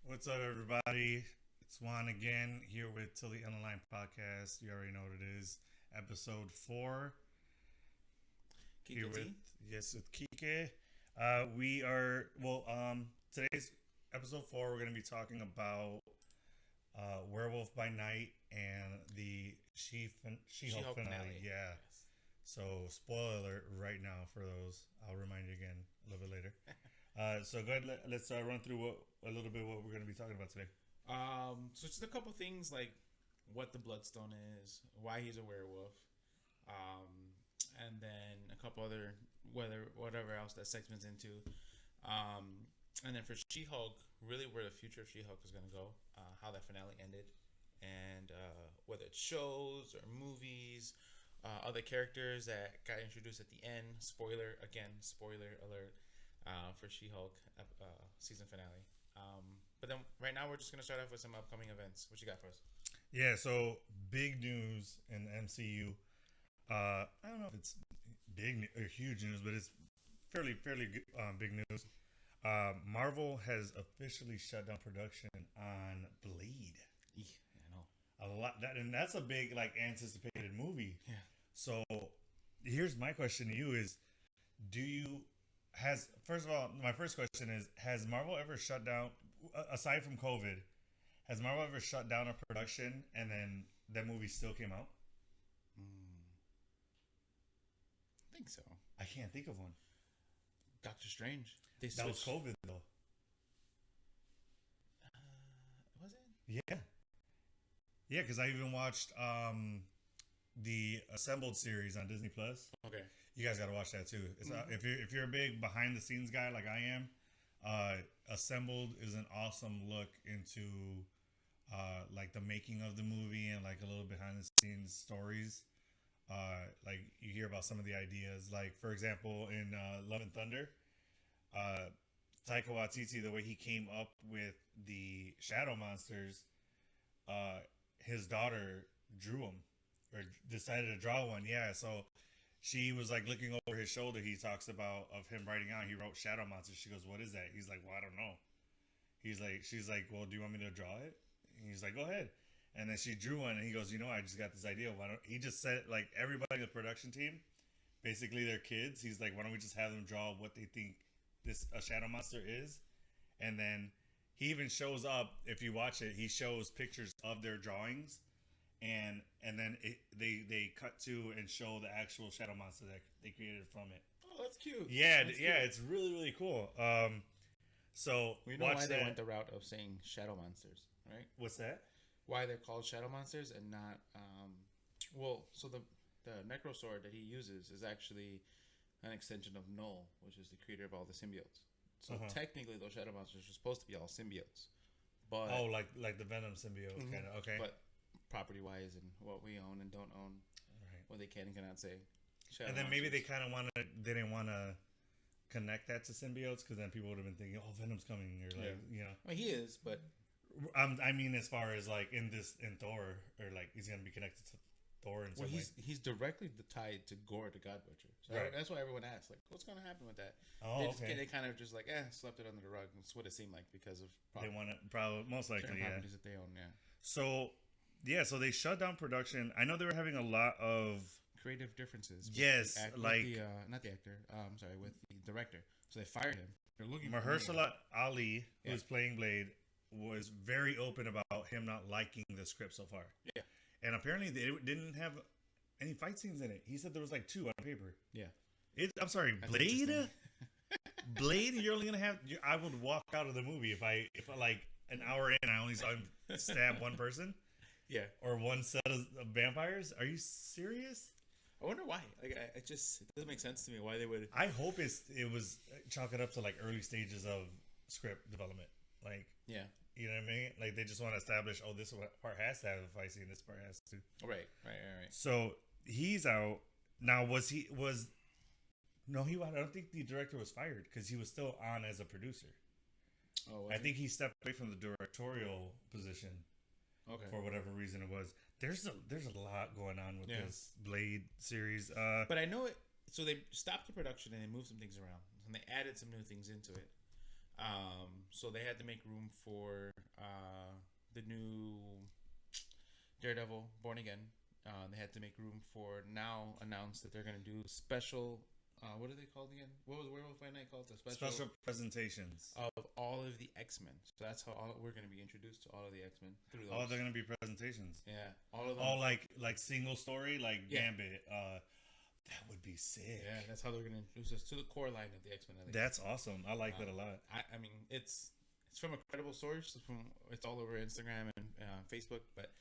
What's up, everybody? It's Juan again here with Till the End of Line podcast. You already know what it is. Episode 4. Here Kika with, T? yes, with Kike. Today's episode 4, we're going to be talking about Werewolf by Night and the She-Hulk finale. Yeah. Yes. So, spoiler alert right now for those. I'll remind you again a little bit later. So go ahead. Let's run through a little bit what we're going to be talking about today. So just a couple things like what the Bloodstone is, why he's a werewolf, and then a couple other whatever else that segment's into, and then for She-Hulk, really where the future of She-Hulk is gonna go, how that finale ended, and whether it's shows or movies, other characters that got introduced at the end. Spoiler alert. For She-Hulk season finale. But then right now we're just going to start off with some upcoming events. What you got for us? Yeah, so big news in the MCU. I don't know if it's big or huge news, but it's fairly big news. Marvel has officially shut down production on Blade. Yeah, I know. And that's a big anticipated movie. Yeah. So here's my question to you: First of all, my first question is, has Marvel ever shut down, aside from COVID, has Marvel ever shut down a production and then that movie still came out? I think so. I can't think of one. Doctor Strange. That was COVID though. Was it? Yeah. Yeah, because I even watched the Assembled series on Disney Plus. Okay. You guys got to watch that too. It's if you're a big behind the scenes guy like I am, Assembled is an awesome look into like the making of the movie and like a little behind the scenes stories. Like you hear about some of the ideas. Like for example, in Love and Thunder, Taika Waititi, the way he came up with the shadow monsters, his daughter drew them or decided to draw one. Yeah, so. She was like looking over his shoulder. He talks about of him writing out. He wrote Shadow Monster. She goes, "What is that?" He's like, "Well, I don't know." She's like, "Well, do you want me to draw it?" And he's like, "Go ahead." And then she drew one, and he goes, "I just got this idea. Why don't?" He just said like everybody in the production team, basically their kids. He's like, "Why don't we just have them draw what they think a Shadow Monster is?" And then he even shows up. If you watch it, he shows pictures of their drawings. And then they cut to and show the actual shadow monster that they created from it. Oh, that's cute. Yeah, that's yeah, cute. it's really cool. So we know why they went the route of saying shadow monsters, right? What's that? Why they're called shadow monsters and not so the Necrosword that he uses is actually an extension of Null, which is the creator of all the symbiotes. So technically, those shadow monsters are supposed to be all symbiotes, but like the Venom symbiote kind of. Okay, but property wise and what we own and don't own, right? What they can and cannot say. And then maybe they kind of didn't want to connect that to symbiotes because then people would have been thinking, "Oh, Venom's coming," or Well, he is, but I mean, as far as like in Thor, or like he's gonna be connected to Thor in some way. He's directly tied to Gore the God Butcher. So right. That's why everyone asks, like, what's going to happen with that? Oh, they kind of just like, slept it under the rug. That's what it seemed like because of they want to probably most likely properties that they own. Yeah. So they shut down production. I know they were having a lot of creative differences. Yes, not the actor. With the director. So they fired him. They're looking. Mahershala Ali, who was playing Blade, was very open about him not liking the script so far. Yeah. And apparently they didn't have any fight scenes in it. He said there was like 2 on paper. Yeah. I'm sorry, Blade. Blade. You're only gonna have. I would walk out of the movie if I like an hour in, I only saw him stab one person. Yeah. Or one set of vampires. Are you serious? I wonder why. Like, it doesn't make sense to me why they would. I hope it was chalk it up to like early stages of script development. Like, yeah, you know what I mean? Like they just want to establish, this part has to have a fight scene, this part has to. Right. So he's out now. No, I don't think the director was fired because he was still on as a producer. Oh, I think he stepped away from the directorial position. Okay. For whatever reason it was. There's a lot going on with this Blade series. But I know it. So they stopped the production and they moved some things around and they added some new things into it. So they had to make room for the new Daredevil Born Again. They had to make room for now announced that they're going to do special. What are they called again? What was Werewolf by Night called? The special presentations of all of the X-Men. So that's how we're going to be introduced to all of the X-Men through those. Oh, they're going to be presentations. Yeah, all of them. Oh, like single story, like Gambit. That would be sick. Yeah, that's how they're going to introduce us to the core line of the X-Men. That's awesome. I like that a lot. I mean, it's from a credible source. It's all over Instagram and Facebook, but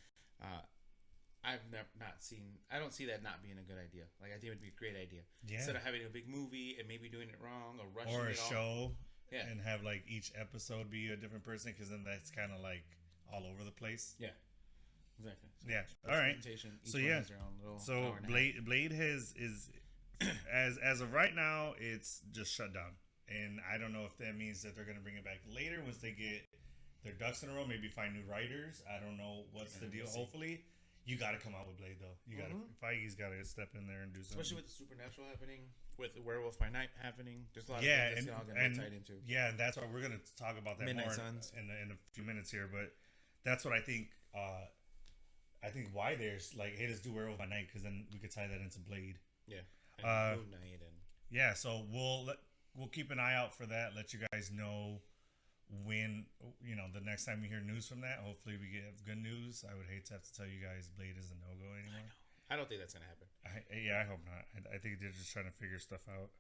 I've not seen. I don't see that not being a good idea. Like, I think it would be a great idea. Yeah. Instead of having a big movie and maybe doing it wrong or rushing or a it show, yeah, and have like each episode be a different person, because then that's kind of like all over the place. Yeah, exactly. So yeah. All right. So yeah. So Blade is as of right now, it's just shut down, and I don't know if that means that they're going to bring it back later once they get their ducks in a row. Maybe find new writers. I don't know what's the deal. Hopefully. You got to come out with Blade, though. You got to. Feige's got to step in there and do something. Especially with the supernatural happening, with the Werewolf by Night happening. There's a lot of things that's all going to be tied into. Yeah, and that's why we're going to talk about that Midnight more Suns. in a few minutes here. But that's what I think. I think why there's like, hey, let's do Werewolf by Night, because then we could tie that into Blade. Yeah. And Moon Knight and yeah. So we'll keep an eye out for that. Let you guys know when, the next time we hear news from that. Hopefully we get good news. I would hate to have to tell you guys Blade is a no-go anymore. I don't think that's gonna happen. I hope not. I think they're just trying to figure stuff out.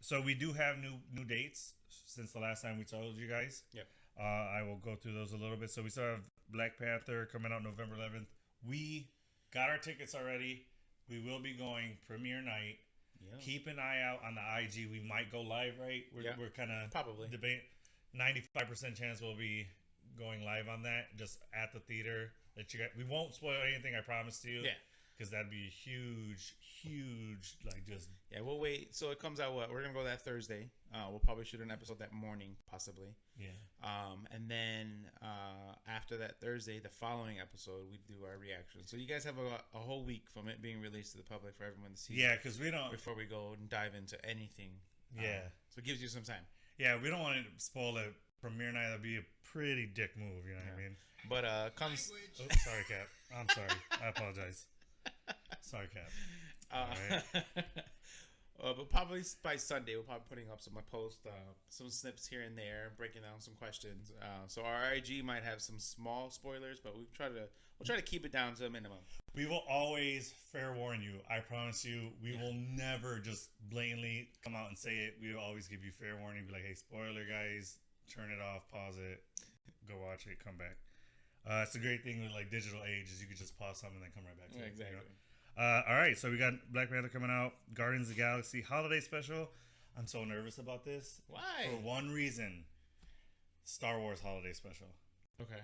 So we do have new dates since the last time we told you guys. Yep. I will go through those a little bit. So we still have Black Panther coming out November 11th. We got our tickets already. We will be going premiere night. Yeah. Keep an eye out on the IG. We might go live, right? We're kind of probably debating. 95% chance we'll be going live on that, just at the theater. That you guys, we won't spoil anything, I promise to you. Yeah, because that'd be huge, like just. Yeah, we'll wait. So it comes out. We're gonna go that Thursday. We'll probably shoot an episode that morning, possibly. Yeah. And then after that Thursday, the following episode, we do our reaction. So you guys have a whole week from it being released to the public for everyone to see. Yeah, because we don't. Before we go and dive into anything. Yeah. So it gives you some time. Yeah, we don't want to spoil a premiere night. That'd be a pretty dick move, you know what I mean? But comes. Oh, sorry, Cap. I'm sorry. I apologize. Sorry, Cap. Right. But probably by Sunday, we'll probably putting up some some snips here and there, breaking down some questions. So our IG might have some small spoilers, but we'll try to keep it down to a minimum. We will always fair warn you. I promise you, we will never just blatantly come out and say it. We will always give you fair warning. Be like, hey, spoiler, guys. Turn it off. Pause it. Go watch it. Come back. It's a great thing with like digital age is you can just pause something and then come right back to it. Exactly. All right, so we got Black Panther coming out, Guardians of the Galaxy holiday special. I'm so nervous about this. Why? For one reason, Star Wars holiday special. Okay.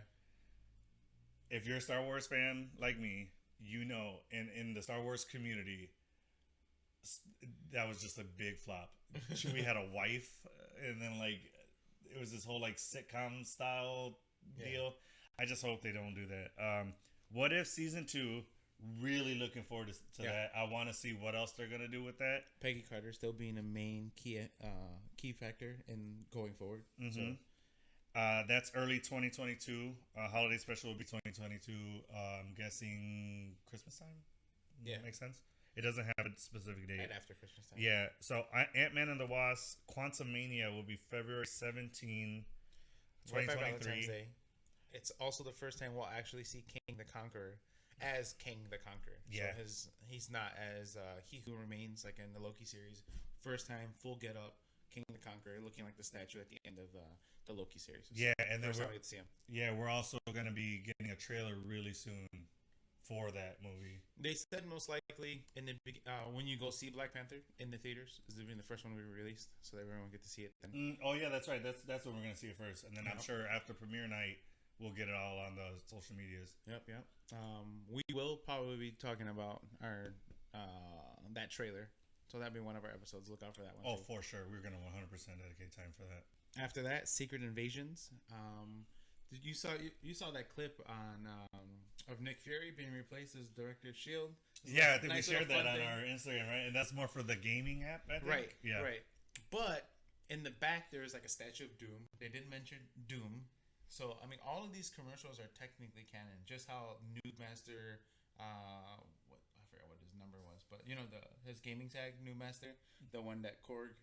If you're a Star Wars fan like me, you know, in the Star Wars community, that was just a big flop. Chewie had a wife, and then like it was this whole like sitcom style deal. I just hope they don't do that. What if season 2? Really looking forward to that. I want to see what else they're gonna do with that. Peggy Carter still being a main key factor in going forward. Mm-hmm. So. That's early 2022. Holiday special will be 2022. I'm guessing Christmas time. Yeah, makes sense. It doesn't have a specific date. Right after Christmas time. Yeah. So Ant-Man and the Wasp: Quantumania will be February 17, 2023. It's also the first time we'll actually see King the Conqueror as King the Conqueror. Yeah. So he's not as He Who Remains like in the Loki series. First time, full get up, King the Conqueror, looking like the statue at the end of the Loki series. So yeah, and then we get to see him. Yeah, we're also going to be getting a trailer really soon for that movie. They said most likely in the when you go see Black Panther in the theaters is being the first one we released, so that everyone will get to see it then. Oh yeah, that's right. That's when we're going to see it first, and then I'm sure after premiere night we'll get it all on the social medias. Yep. We will probably be talking about our that trailer, so that'll be one of our episodes. Look out for that one. Oh, too. For sure, we're gonna 100% dedicate time for that. After that, Secret Invasions. Did you saw that clip on of Nick Fury being replaced as director of S.H.I.E.L.D.? Yeah, I think we shared that on our Instagram, right? And that's more for the gaming app, I think. Right. Yeah. Right. But In the back, there is like a statue of Doom. They didn't mention Doom. So, I mean, all of these commercials are technically canon. Just how Noobmaster, what I forgot what his number was, but you know his gaming tag, Noobmaster, the one that Korg.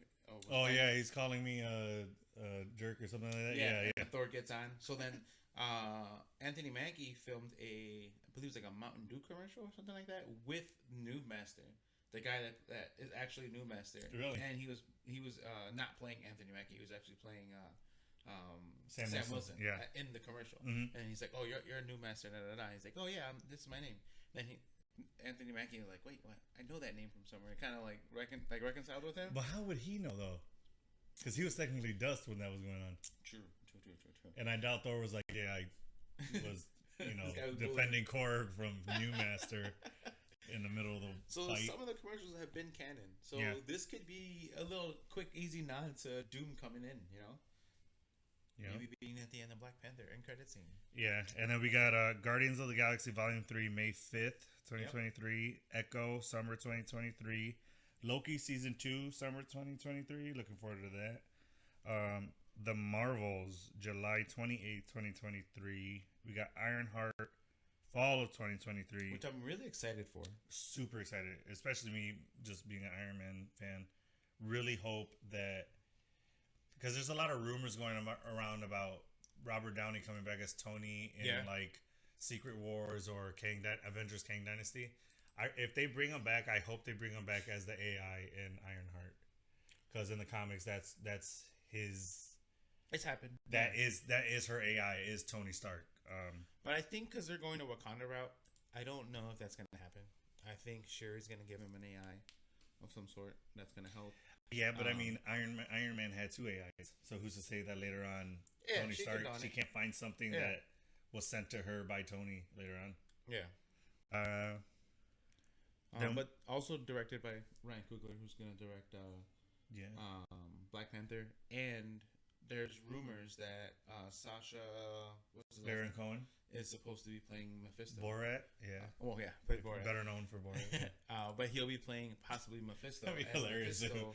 Oh yeah, he's calling me a jerk or something like that. Yeah. Thor gets on. So then, Anthony Mackie filmed I believe it was like a Mountain Dew commercial or something like that with Noobmaster, the guy that is actually Noobmaster. Really? And he was not playing Anthony Mackie. He was actually playing Sam Wilson. Yeah. In the commercial. Mm-hmm. And he's like, "Oh, you're a Noobmaster." Da, da, da. He's like, "Oh yeah, this is my name." Then Anthony Mackie was like, "Wait, what? I know that name from somewhere." Kind of like reconciled with him. But how would he know though? Because he was technically dust when that was going on. True. And I doubt Thor was like, "Yeah, I was, defending Korg from Newmaster in the middle of the fight." Some of the commercials have been canon. So this could be a little quick, easy nod to Doom coming in. Yeah. Maybe being at the end of Black Panther end credit scene. Yeah, and then we got Guardians of the Galaxy Volume 3, May 5th, 2023. Yep. Echo, summer 2023. Loki Season 2, summer 2023. Looking forward to that. The Marvels, July 28th, 2023. We got Ironheart, fall of 2023. Which I'm really excited for. Super excited, especially me just being an Iron Man fan. Really hope that... Because there's a lot of rumors going around about Robert Downey coming back as Tony in like Secret Wars or Avengers Kang Dynasty. If they bring him back, I hope they bring him back as the AI in Ironheart. Because in the comics, that's his. It's happened. That is her AI, is Tony Stark. But I think because they're going to Wakanda route, I don't know if that's going to happen. I think Shuri's going to give him an AI of some sort that's going to help. Yeah, but I mean, Iron Man had 2 AIs, so who's to say that later on, Tony Stark, she can't find something that was sent to her by Tony later on. Yeah. But also directed by Ryan Coogler, who's going to direct Black Panther, and there's rumors that Sacha Baron Cohen is supposed to be playing Mephisto. Borat, played Borat. Better known for Borat. But he'll be playing possibly Mephisto. That'd be hilarious. Mephisto,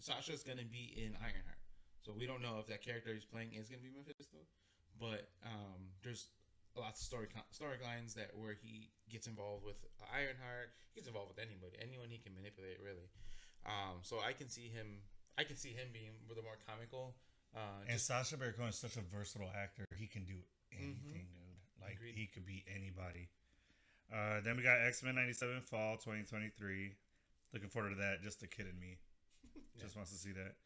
Sasha's gonna be in Ironheart, so we don't know if that character he's playing is gonna be Mephisto. But there's lots of storylines where he gets involved with Ironheart. He gets involved with anyone he can manipulate, really. So I can see him being a little more comical. And Sacha Baron Cohen is such a versatile actor. He can do anything, dude. Like, agreed. He could be anybody. Then we got X-Men 97 fall 2023. Looking forward to that. Just the kid in me just wants to see that.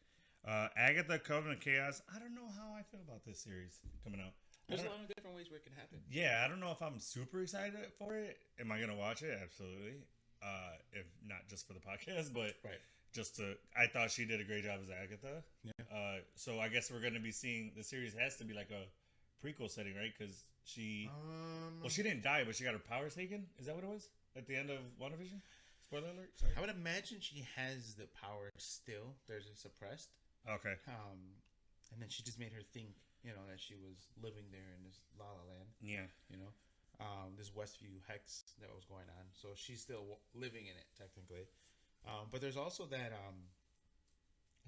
Agatha Coven of Chaos. I don't know how I feel about this series coming out. There's a lot of different ways where it can happen. Yeah, I don't know if I'm super excited for it. Am I going to watch it? Absolutely. If not just for the podcast, but I thought she did a great job as Agatha. Yeah. So I guess we're going to be seeing, the series has to be like a prequel setting, right? Because she didn't die, but she got her powers taken. Is that what it was at the end of WandaVision? Spoiler alert. Sorry. I would imagine she has the power still. There's a suppressed. Okay. And then she just made her think, that she was living there in this La La Land. Yeah. This Westview hex that was going on. So she's still living in it, technically. But there's also that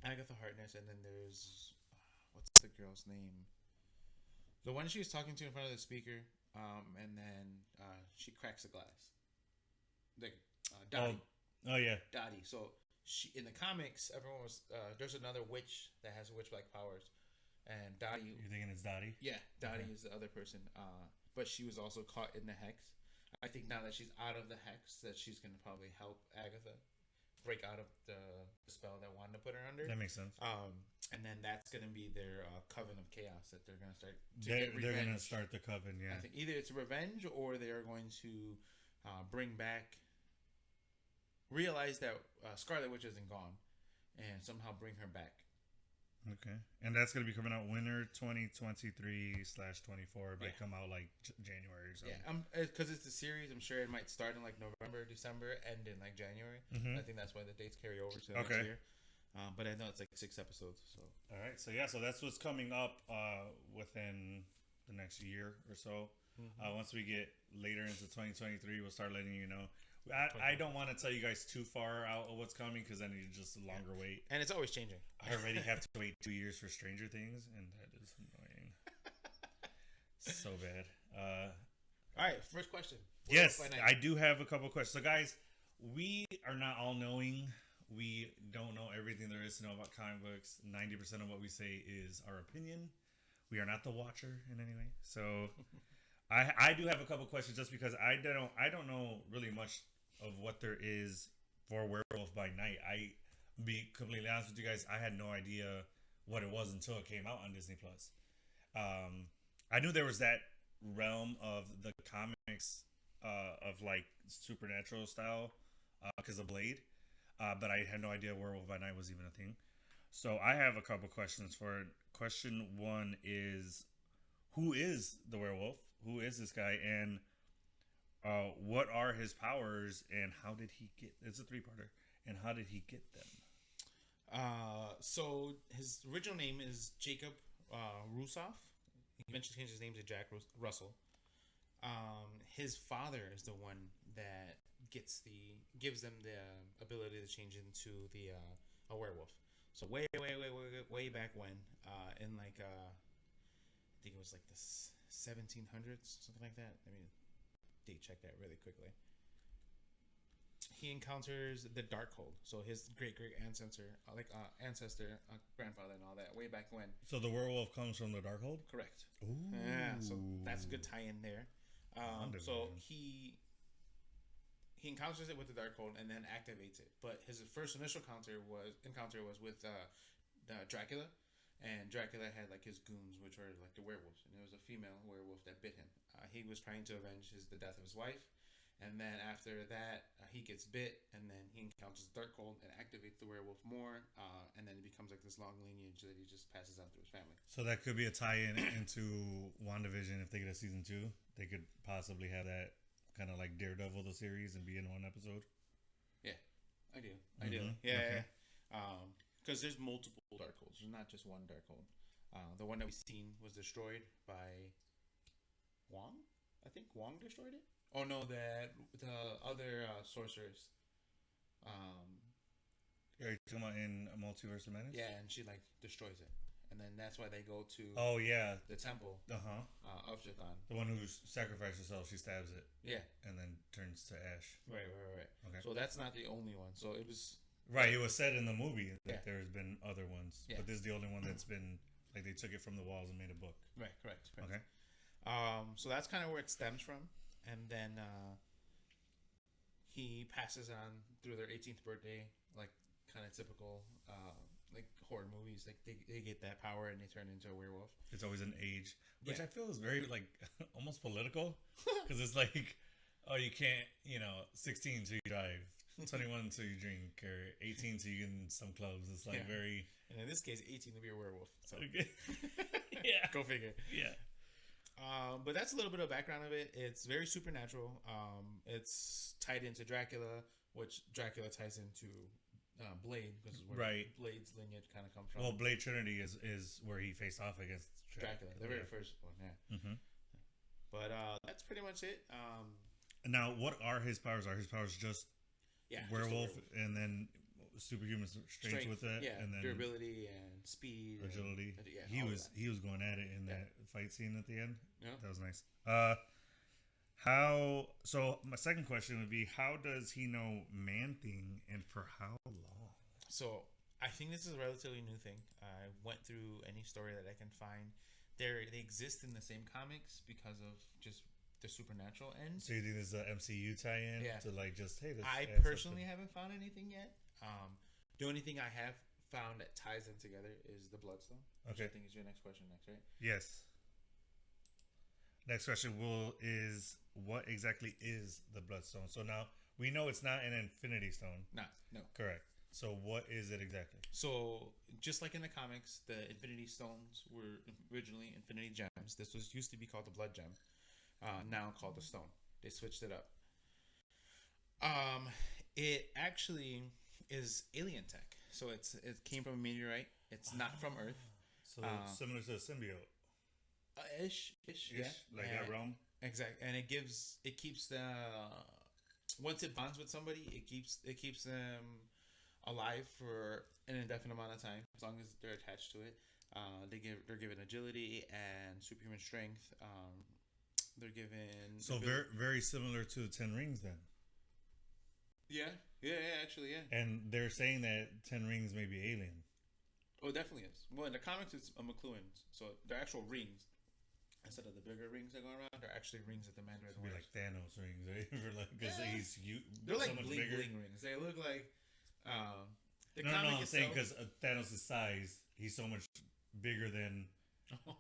Agatha Harkness, and then there's what's the girl's name? The one she was talking to in front of the speaker, and then she cracks the glass. Dottie. Oh yeah, Dottie. So she in the comics, everyone was there's another witch that has witch-like powers, and Dottie. You're thinking it's Dottie? Yeah, Dottie is the other person. But she was also caught in the hex. I think now that she's out of the hex, that she's going to probably help Agatha break out of the spell that Wanda put her under. That makes sense. And then that's going to be their coven of chaos that they're going to start. They're going to start the coven. Yeah. I think either it's revenge or they are going to bring back, realize that Scarlet Witch isn't gone, and somehow bring her back. Okay, and that's going to be coming out winter 2023/24. It might come out like January or something. Yeah, because it's a series. I'm sure it might start in like November, December, end in like January. Mm-hmm. I think that's why the dates carry over to next year. But I know it's like 6 episodes. So all right, so that's what's coming up within the next year or so. Mm-hmm. Once we get later into 2023, we'll start letting you know. I don't want to tell you guys too far out of what's coming because then you just a longer wait. And it's always changing. I already have to wait 2 years for Stranger Things, and that is annoying. So bad. All right, first question. Yes, I do have a couple questions. So, guys, we are not all knowing. We don't know everything there is to know about comic books. 90% of what we say is our opinion. We are not the watcher in any way. So, I do have a couple questions just because I don't know really much of what there is for Werewolf by Night. I be completely honest with you guys, I had no idea what it was until it came out on Disney Plus. I knew there was that realm of the comics of like supernatural style because of Blade, but I had no idea Werewolf by Night was even a thing. So I have a couple questions for it. Question one is, who is the werewolf? Who is this guy, and what are his powers, and how did he get? It's a three-parter, and how did he get them? So his original name is Jacob Rusoff. He eventually changed his name to Jack Russell. His father is the one that gives them the ability to change into a werewolf. So way back when, in like I think it was like the 1700s, something like that. I mean, date check that really quickly. He encounters the Darkhold. So his great ancestor, grandfather, and all that, way back when. So the werewolf comes from the Darkhold? Correct. Ooh. Yeah. So that's a good tie-in there. So he encounters it with the Darkhold and then activates it. But his first initial encounter was with Dracula, and Dracula had like his goons, which were like the werewolves, and it was a female werewolf that bit him. He was trying to avenge the death of his wife, and then after that, he gets bit, and then he encounters the Darkhold and activates the werewolf more, and then it becomes like this long lineage that he just passes on through his family. So that could be a tie-in into WandaVision if they get a season 2. They could possibly have that kind of like Daredevil the series and be in one episode. Yeah, ideally. Yeah. Because there's multiple Darkholds. There's not just one Darkhold. The one that we've seen was destroyed by Wong. I think Wong destroyed it. Oh no, the other sorceress. Are you talking about in Multiverse of Madness? Yeah, and she like destroys it, and then that's why they go to. Oh yeah, the temple. Of Shaitan. The one who sacrificed herself, she stabs it. Yeah, and then turns to ash. Right. Okay. So that's not the only one. So it was. Right, it was said in the movie that there's been other ones, but this is the only one that's been like they took it from the walls and made a book. Right. Correct. Okay. So that's kind of where it stems from, and then he passes on through their 18th birthday, like kind of typical like horror movies. Like they get that power and they turn into a werewolf. It's always an age, which I feel is very like almost political, because it's like, oh, you can't, 16 so you drive. 21 so you drink, or 18 so you get in some clubs. It's like very. And in this case, 18 to be a werewolf. So. Okay. Yeah. Go figure. Yeah. But that's a little bit of background of it. It's very supernatural. It's tied into Dracula, which Dracula ties into Blade, because where Blade's lineage kind of comes from. Well, Blade Trinity is where he faced off against Dracula, the very first one. Yeah. Mm-hmm. But that's pretty much it. Now, what are his powers? Are his powers just werewolf, and then superhuman strength with it, and then durability and speed, agility? He was going at it in that fight scene at the end. Yeah, that was nice. So my second question would be, how does he know Man-Thing, and for how long? So I think this is a relatively new thing. I went through any story that I can find. They exist in the same comics because of just the supernatural end. So you think this is an MCU tie-in to like just I personally haven't found anything yet. The only thing I have found that ties them together is the Bloodstone, which I think is your next question right? Yes. Next question is what exactly is the Bloodstone? So now we know it's not an Infinity Stone. No. Correct. So what is it exactly? So just like in the comics, the Infinity Stones were originally Infinity Gems. This used to be called the Blood Gem. Now called the Stone. They switched it up. It actually is alien tech. So it came from a meteorite. It's not from Earth. So similar to a symbiote. Ish, yeah. Like that realm. Exactly, and it keeps the once it bonds with somebody, it keeps them alive for an indefinite amount of time as long as they're attached to it. They're given agility and superhuman strength. They're given So very very similar to the Ten Rings then. yeah, actually, yeah. And they're saying that Ten Rings may be alien. Oh, it definitely is. Well, in the comics, it's a McLuhan's, so they're actual rings instead of the bigger rings that go around. They're actually rings that the Mandarin It'd be wears. like Thanos rings, right? Because They're so like much bling bigger. bling rings. They look like the No, comic I'm saying itself. because Thanos' size, he's so much bigger than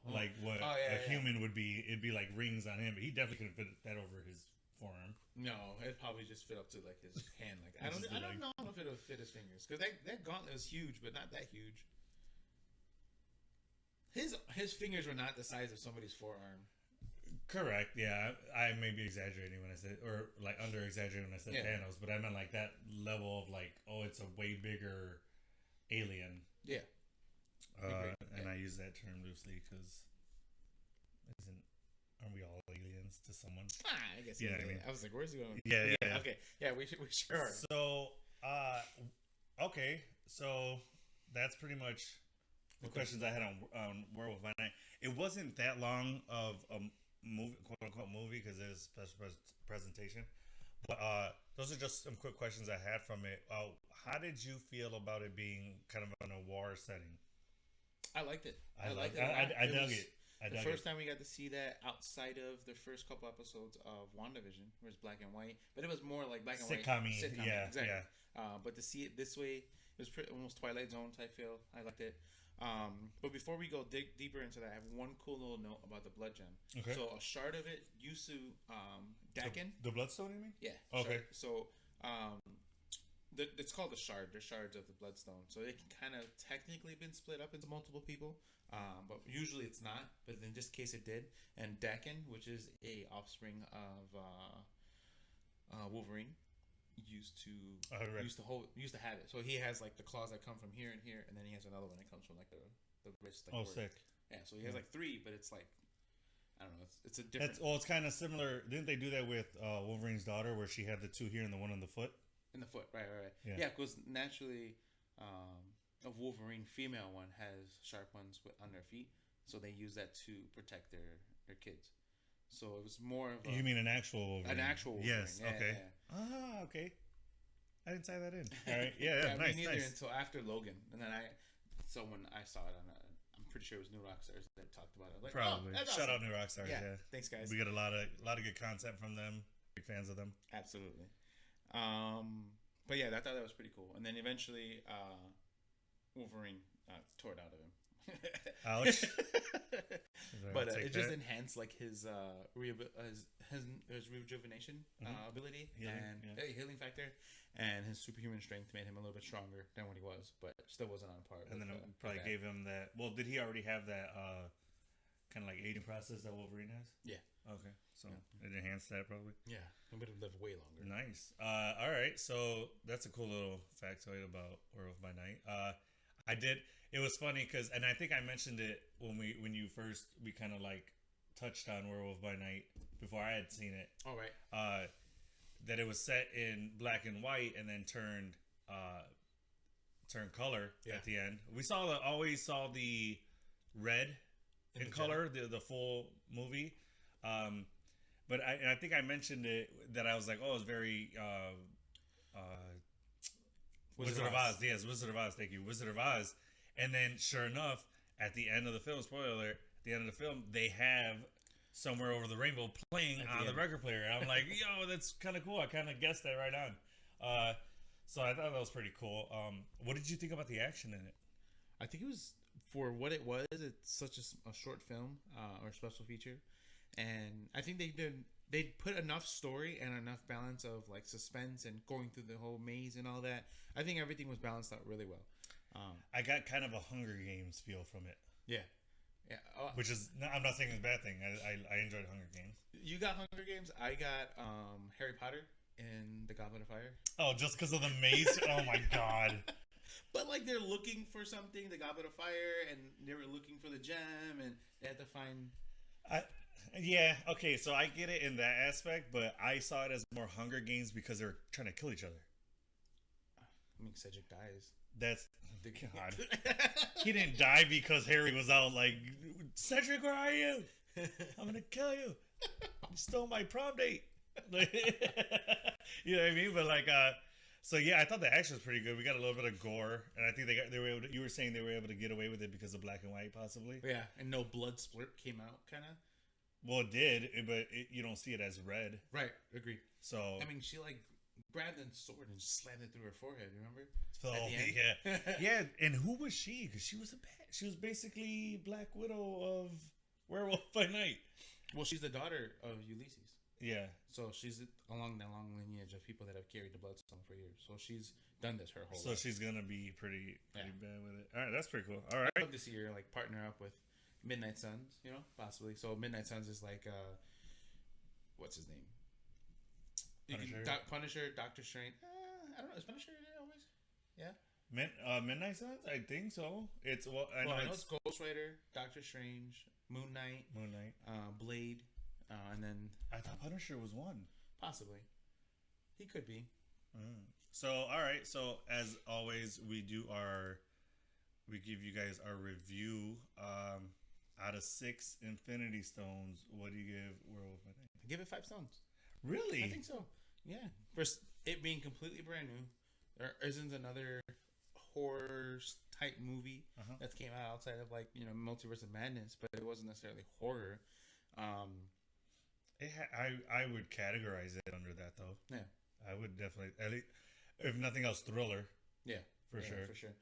like what Oh, a yeah, yeah. human would be. It'd be like rings on him, but he definitely couldn't fit that over his forearm. No, it probably just fit up to like his hand. Like Just I the don't leg. know if it'll fit his fingers because that gauntlet was huge, but not that huge. His fingers were not the size of somebody's forearm. Correct. Yeah, I may be exaggerating when I said, or like under exaggerating when I said Yeah. Thanos, but I meant like that level of like, oh, it's a way bigger alien. Yeah. Agreed. And Yeah. I use that term loosely because aren't we all aliens to someone? I guess. Yeah, Yeah. I mean- I was like, "Where's he going?" Yeah, yeah. Okay. Yeah, we sure are. So, okay, so that's pretty much the questions I had on Werewolf by Night. It wasn't that long of a movie, quote unquote movie, because it is a special presentation. But those are just some quick questions I had from it. How did you feel about it being kind of in a war setting? I liked it. I liked liked- I- a lot. I dug was it. I the dug first it. time we got to see that outside of the first couple episodes of WandaVision, where it's black and white, but it was more like black and white. Sitcom-y, Sitcom-y, yeah, exactly. yeah. But to see it this way, it was almost Twilight Zone type feel. I liked it. But before we go deeper into that, I have one cool little note about the blood gem. Okay. So a shard of it used to Dakin. The Bloodstone, you mean? Yeah. Okay. Shard. So it's called a shard. They're shards of the bloodstone. So it can kind of technically been split up into multiple people. But usually it's not. But in this case it did. And Dakin, which is a offspring of Wolverine, used to Right. used to have it. So he has like the claws that come from here and here, and then he has another one that comes from like the wrist. Like Oh, where- sick. Yeah. So he has like three, but it's like I don't know. It's a different It's kind of similar. Didn't they do that with Wolverine's daughter, where she had the two here and the one on the foot? in the foot. Right. Yeah. Yeah. Because naturally, a Wolverine female one has sharp ones on their feet, so they use that to protect their kids. So it was more of You mean an actual Wolverine? an actual Wolverine. Yes. Yeah, Okay. yeah. Ah, okay. I didn't tie that in. All right. Yeah. Nice. Me neither Nice. until after Logan, and then when I saw it on I'm pretty sure it was New Rockstars that talked about it. Like, Probably. Oh, that's Shout out awesome. New Rockstars. Yeah. Yeah. Thanks, guys. We get a lot of good content from them. Big fans of them. Absolutely. But yeah, I thought that was pretty cool. And then eventually, Wolverine tore it out of him. Ouch. But Take it just that. enhanced like his rejuvenation ability Healing, and yeah. healing factor, and his superhuman strength made him a little bit stronger than what he was, but still wasn't on par. And with, then it with probably that. gave him that. Well, did he already have that kind of like aging process that Wolverine has? Yeah. Okay. So it enhanced that probably. Yeah, he would have lived way longer. Nice. All right. So that's a cool little factoid about Werewolf by Night. I did. It was funny because, and I think I mentioned it when we kind of like touched on Werewolf by Night before I had seen it. All right. That it was set in black and white and then turned color at the end. We always saw the red in color, the full movie. But I think I mentioned it that I was like, oh, it's very Wizard of Oz. Yes, Wizard of Oz. Thank you, Wizard of Oz. And then, sure enough, at the end of the film, spoiler alert, at the end of the film, they have Somewhere Over the Rainbow playing on the record player. And I'm like, yo, that's kind of cool. I kind of guessed that right on. So I thought that was pretty cool. What did you think about the action in it? I think it was, for what it was, it's such a short film or special feature. And I think they put enough story and enough balance of like suspense and going through the whole maze and all that. I think everything was balanced out really well. I got kind of a Hunger Games feel from it. Yeah. Yeah. Which is, I'm not saying it's a bad thing. I enjoyed Hunger Games. You got Hunger Games. I got Harry Potter and the Goblet of Fire. Oh, just because of the maze? Oh my god. But like they're looking for something, the Goblet of Fire, and they were looking for the gem, and they had to find. Yeah, okay, so I get it in that aspect, but I saw it as more Hunger Games because they're trying to kill each other. I mean, Cedric dies. That's God. He didn't die because Harry was out like, Cedric, where are you? I'm gonna kill you. You stole my prom date. You know what I mean? But like, so yeah, I thought the action was pretty good. We got a little bit of gore, and I think they were able to, you were saying they were able to get away with it because of black and white, possibly. Yeah, and no blood splurt came out, kind of. Well, it did, but you don't see it as red. Right, agreed. So I mean, she like grabbed the sword and just slammed it through her forehead. Remember? So yeah, yeah. And who was she? Because she was she was basically Black Widow of Werewolf by Night. Well, she's the daughter of Ulysses. Yeah. So she's along the long lineage of people that have carried the bloodstone for years. So she's done this her whole life. So she's gonna be pretty bad with it. All right, that's pretty cool. All right. I'd love to see her like partner up with Midnight Suns, you know, possibly. So Midnight Suns is like, what's his name? Punisher, Doctor Strange. I don't know. Is Punisher in it always? Yeah. Midnight Suns? I think so. It's I know it's Ghost Rider, Doctor Strange, Moon Knight, Blade, and then I thought Punisher was one. Possibly, he could be. So all right. So as always, we give you guys our review. Out of 6 Infinity Stones, what do you give Werewolf by Night? I give it 5 stones. Really? I think so. Yeah. For it being completely brand new, there isn't another horror type movie that came out outside of like, you know, Multiverse of Madness, but it wasn't necessarily horror. I would categorize it under that though. Yeah. I would definitely, at least, if nothing else, thriller. Yeah. For sure. For sure.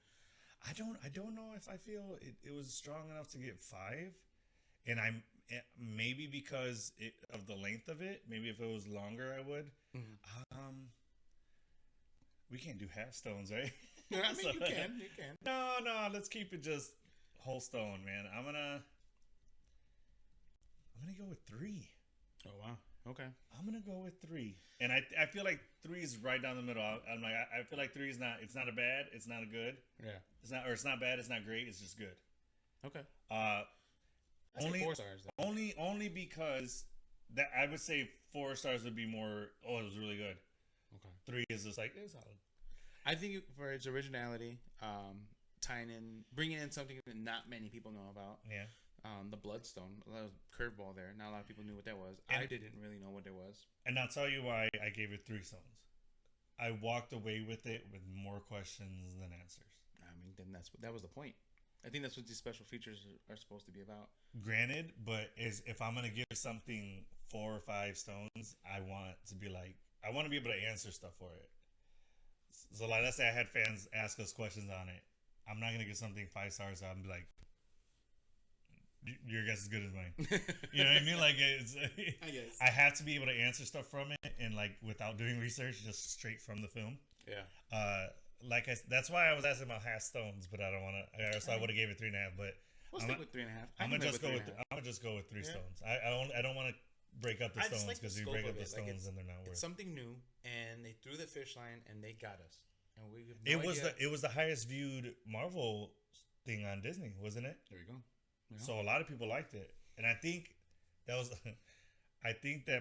I don't know if I feel it was strong enough to get 5, and I'm maybe because of the length of it. Maybe if it was longer, I would. We can't do half stones, right? Yeah, I mean, you can. No, let's keep it just whole stone, man. I'm gonna go with 3. Oh wow. Okay. I'm gonna go with 3, and I feel like 3 is right down the middle. I'm like, I feel like 3 is not. It's not a bad. It's not a good. Yeah. It's not bad. It's not great. It's just good. Okay. Only 4 stars. Though. Only because that I would say 4 stars would be more. Oh, it was really good. Okay. 3 is just like it's solid. I think for its originality, bringing in something that not many people know about. Yeah. The Bloodstone, a lot of curveball there. Not a lot of people knew what that was. I didn't really know what it was. And I'll tell you why I gave it 3 stones. I walked away with it with more questions than answers. I mean, then that was the point. I think that's what these special features are supposed to be about. Granted, but if I'm gonna give something 4 or 5 stones, I want to be able to answer stuff for it. So like, let's say I had fans ask us questions on it. I'm not gonna give something 5 stars. I'm be like, your guess is as good as mine. You know what I mean? Like, I guess I have to be able to answer stuff from it, and like without doing research, just straight from the film. Yeah. That's why I was asking about half stones, but I don't want to. So I would have gave it 3.5, but we'll stick with 3.5. I'm gonna just go with 3 stones. I don't want to break up the stones because if you break up the stones, then they're not worth. It's something new, and they threw the fish line, and they got us. And we have it was the highest viewed Marvel thing on Disney, wasn't it? There you go. Yeah. So a lot of people liked it, and I think that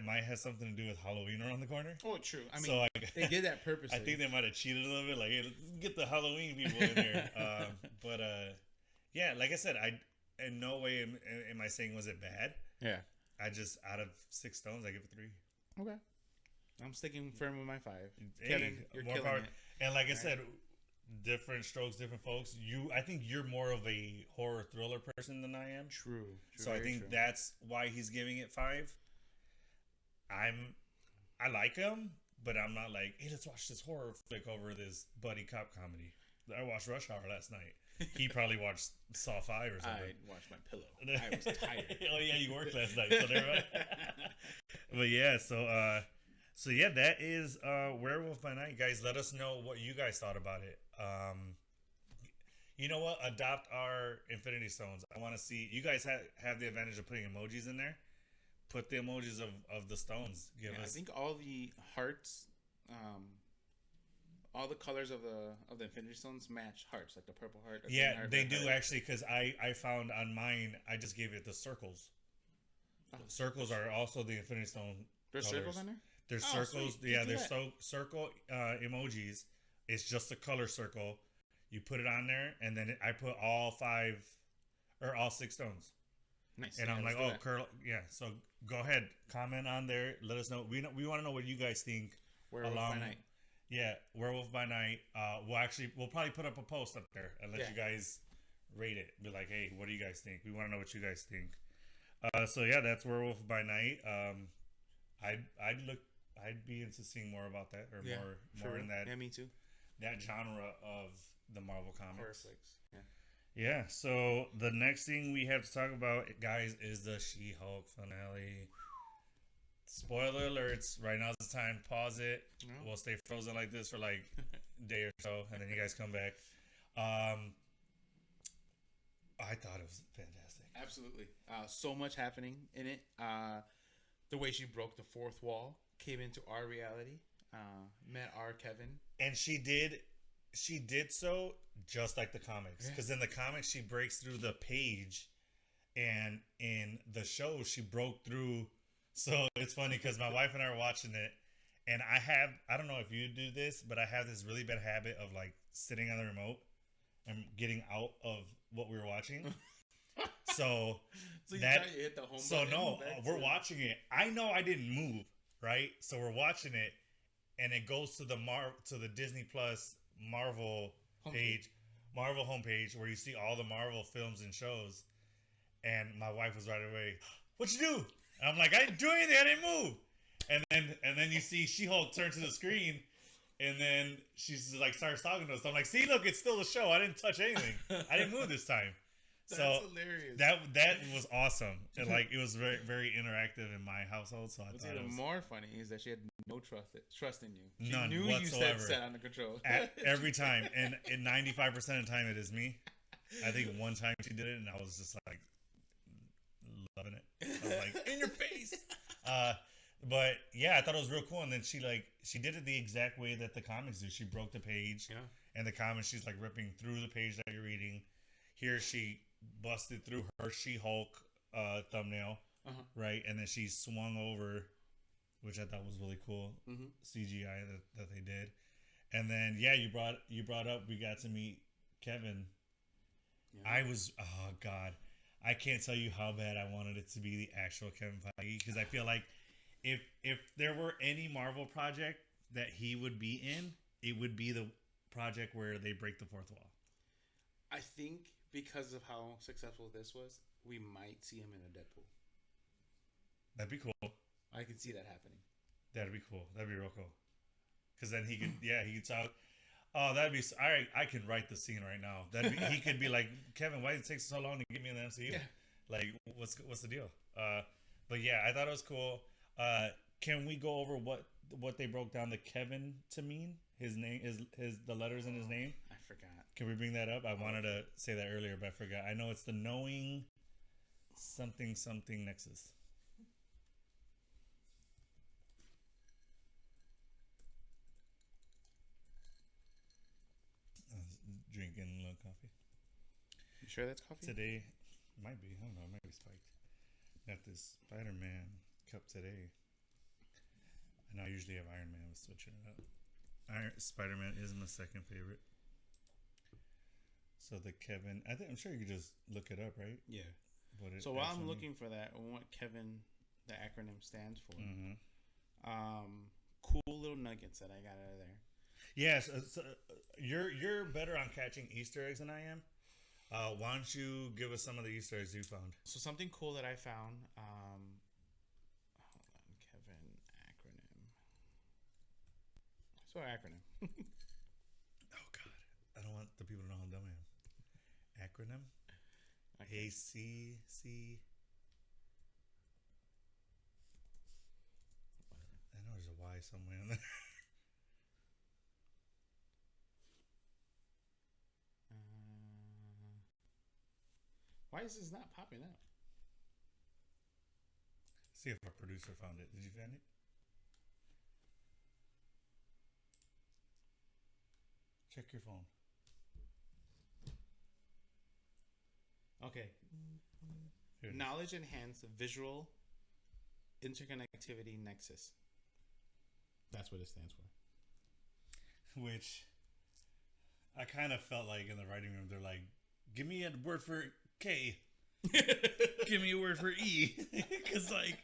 might have something to do with Halloween around the corner. Oh, true. I mean, they did that purposely. I think they might have cheated a little bit, like, hey, let's get the Halloween people in there. But yeah, like I said, in no way am I saying was it bad. Yeah. I just, out of 6 stones, I give it 3. Okay. I'm sticking firm with my 5. Hey, Kevin, you're more killing power. it. And like I said, different strokes, different folks. I think you're more of a horror thriller person than I am. True. So I think that's why he's giving it 5. I like him, but I'm not like, hey, let's watch this horror flick over this buddy cop comedy. I watched Rush Hour last night. He probably watched Saw 5 or something. I watched my pillow. I was tired. Oh yeah, you worked last night, so there. But yeah, so yeah, that is Werewolf by Night, guys. Let us know what you guys thought about it. You know what? Adopt our Infinity Stones. I want to see you guys have the advantage of putting emojis in there. Put the emojis of the stones. I think all the hearts, all the colors of the Infinity Stones match hearts, like the purple heart. Yeah, they do actually, because I found on mine, I just gave it the circles. Circles are also the Infinity Stone. There's colors. circles on there. There's Oh, circles. sweet. Yeah, Do there's that. circle emojis. It's just a color circle. You put it on there, and then I put all 5 or all 6 stones. Nice. And Yeah, I'm let's like, do oh, that. curl. Yeah. So go ahead, comment on there. Let us know. We want to know what you guys think. Werewolf by Night. Yeah, Werewolf by Night. We'll probably put up a post up there and let you guys rate it. Be like, hey, what do you guys think? We want to know what you guys think. So yeah, that's Werewolf by Night. I'd be into seeing more about that or more in that me too. that genre of the Marvel comics. Horror flicks. Yeah. Yeah. So the next thing we have to talk about, guys, is the She-Hulk finale. Spoiler alerts. Right now's the time. Pause it. No. We'll stay frozen like this for like a day or so, and then you guys come back. I thought it was fantastic. Absolutely. So much happening in it. The way she broke the fourth wall, came into our reality, met our Kevin. And she did so just like the comics. Because in the comics, she breaks through the page, and in the show, she broke through. So it's funny because my wife and I are watching it, and I don't know if you do this, but I have this really bad habit of like sitting on the remote and getting out of what we were watching. So you try to hit the home button. No, we're watching it. I know I didn't move, right? So we're watching it, and it goes to the Disney Plus Marvel homepage where you see all the Marvel films and shows. And my wife was right away, "What'd you do?" And I'm like, "I didn't do anything. I didn't move." And then you see She-Hulk turn to the screen, and then she's like starts talking to us. I'm like, "See, look, it's still the show. I didn't touch anything. I didn't move this time." That's hilarious. That was awesome. And like it was very very interactive in my household. So What's even more funny is that she had no trust in you. She None knew whatsoever. you said under control. Every time, and 95% of the time it is me. I think one time she did it, and I was just like loving it. I was like, "In your face!" But yeah, I thought it was real cool. And then she did it the exact way that the comics do. She broke the page, and the comics she's like ripping through the page that you're reading. Here she busted through her She-Hulk thumbnail, right, and then she swung over, which I thought was really cool CGI that they did. And then you brought up we got to meet Kevin. I was God, I can't tell you how bad I wanted it to be the actual Kevin Feige, because I feel like if there were any Marvel project that he would be in, it would be the project where they break the fourth wall. I think because of how successful this was, we might see him in a Deadpool. That'd be cool. I can see that happening. That'd be cool. That'd be real cool. Because then he could talk. Oh, that'd be. I can write the scene right now. He could be like, "Kevin, why did it take so long to get me in the MCU? Yeah. Like, what's the deal?" But yeah, I thought it was cool. Can we go over what they broke down the Kevin to mean? His name is the letters in his name. I forgot. Can we bring that up? I wanted to say that earlier, but I forgot. I know it's the knowing something nexus. Drinking a little coffee. You sure that's coffee? Today, might be. I don't know. It might be spiked. Got this Spider-Man cup today. And I usually have Iron Man. I'm switching it up. Spider-Man is my second favorite. So the Kevin, I'm sure you could just look it up, right? Yeah. So while I'm looking for that, what Kevin, the acronym stands for, cool little nuggets that I got out of there. Yes, you're better on catching Easter eggs than I am. Why don't you give us some of the Easter eggs you found? So something cool that I found. Hold on, Kevin acronym. So acronym. Oh God, I don't want the people to know how dumb I am. Acronym. Okay. ACC. I know there's a Y somewhere in there. Why is this not popping up? See if our producer found it. Did you find it? Check your phone. Okay. Knowledge enhanced visual Interconnectivity Nexus. That's what it stands for. Which I kind of felt like in the writing room, they're like, give me a word for K. Give me a word for E. Because, like,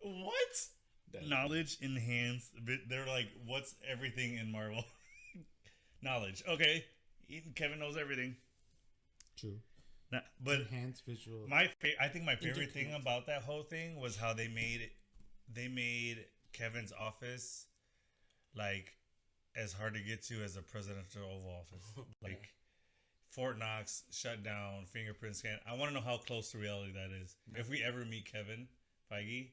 what? Knowledge enhanced. They're like, what's everything in Marvel? Knowledge. Okay. Kevin knows everything. True. But enhanced visual. I think my favorite thing about that whole thing was how they made Kevin's office like as hard to get to as a presidential Oval Office. Like Fort Knox shut down, fingerprint scan. I want to know how close to reality that is. If we ever meet Kevin Feige,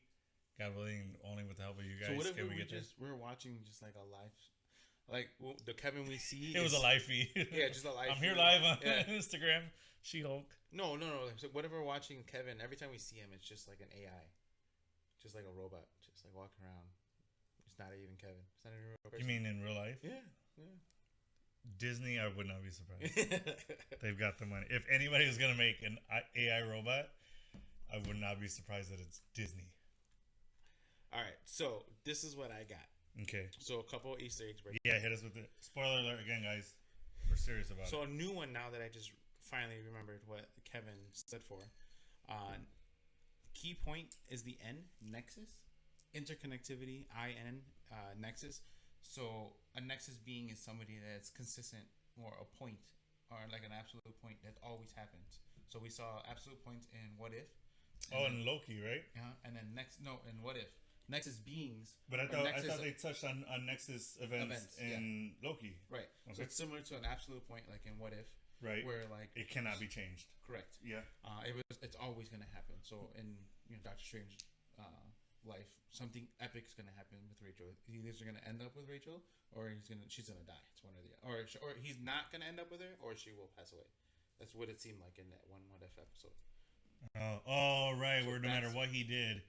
God willing, only with the help of you guys, so what if can we get just we're watching just like a live, like the Kevin we see? It was a live feed. Yeah, just a live. I'm here live on Instagram. She-Hulk. No. So whatever, we're watching Kevin, every time we see him, it's just like an AI, just like a robot, just like walking around. It's not even Kevin. It's not even a real person. You mean in real life? Yeah. Disney, I would not be surprised. They've got the money. If anybody was going to make an AI robot, I would not be surprised that it's Disney. All right, so this is what I got. Okay. So a couple of Easter eggs. Yeah, hit us with it. Spoiler alert again, guys. We're serious about it. So a new one now that I just finally remembered what Kevin stood for. Key point is the N, Nexus. Interconnectivity, IN, Nexus. So a nexus being is somebody that's consistent, or a point, or like an absolute point that always happens. So we saw absolute points in What If. And Loki, right? Yeah, and then in What If. Nexus beings. But I thought they touched on Nexus events in Loki. Right. Okay. So it's similar to an absolute point, like in What If. Right. Where like it cannot be changed. Correct. Yeah. It's always gonna happen. So in Doctor Strange life, something epic is gonna happen with Rachel. He's either gonna end up with Rachel, or she's gonna die. It's one or the other. Or he's not gonna end up with her, or she will pass away. That's what it seemed like in that one What If episode. Oh, right. So where no matter what he did,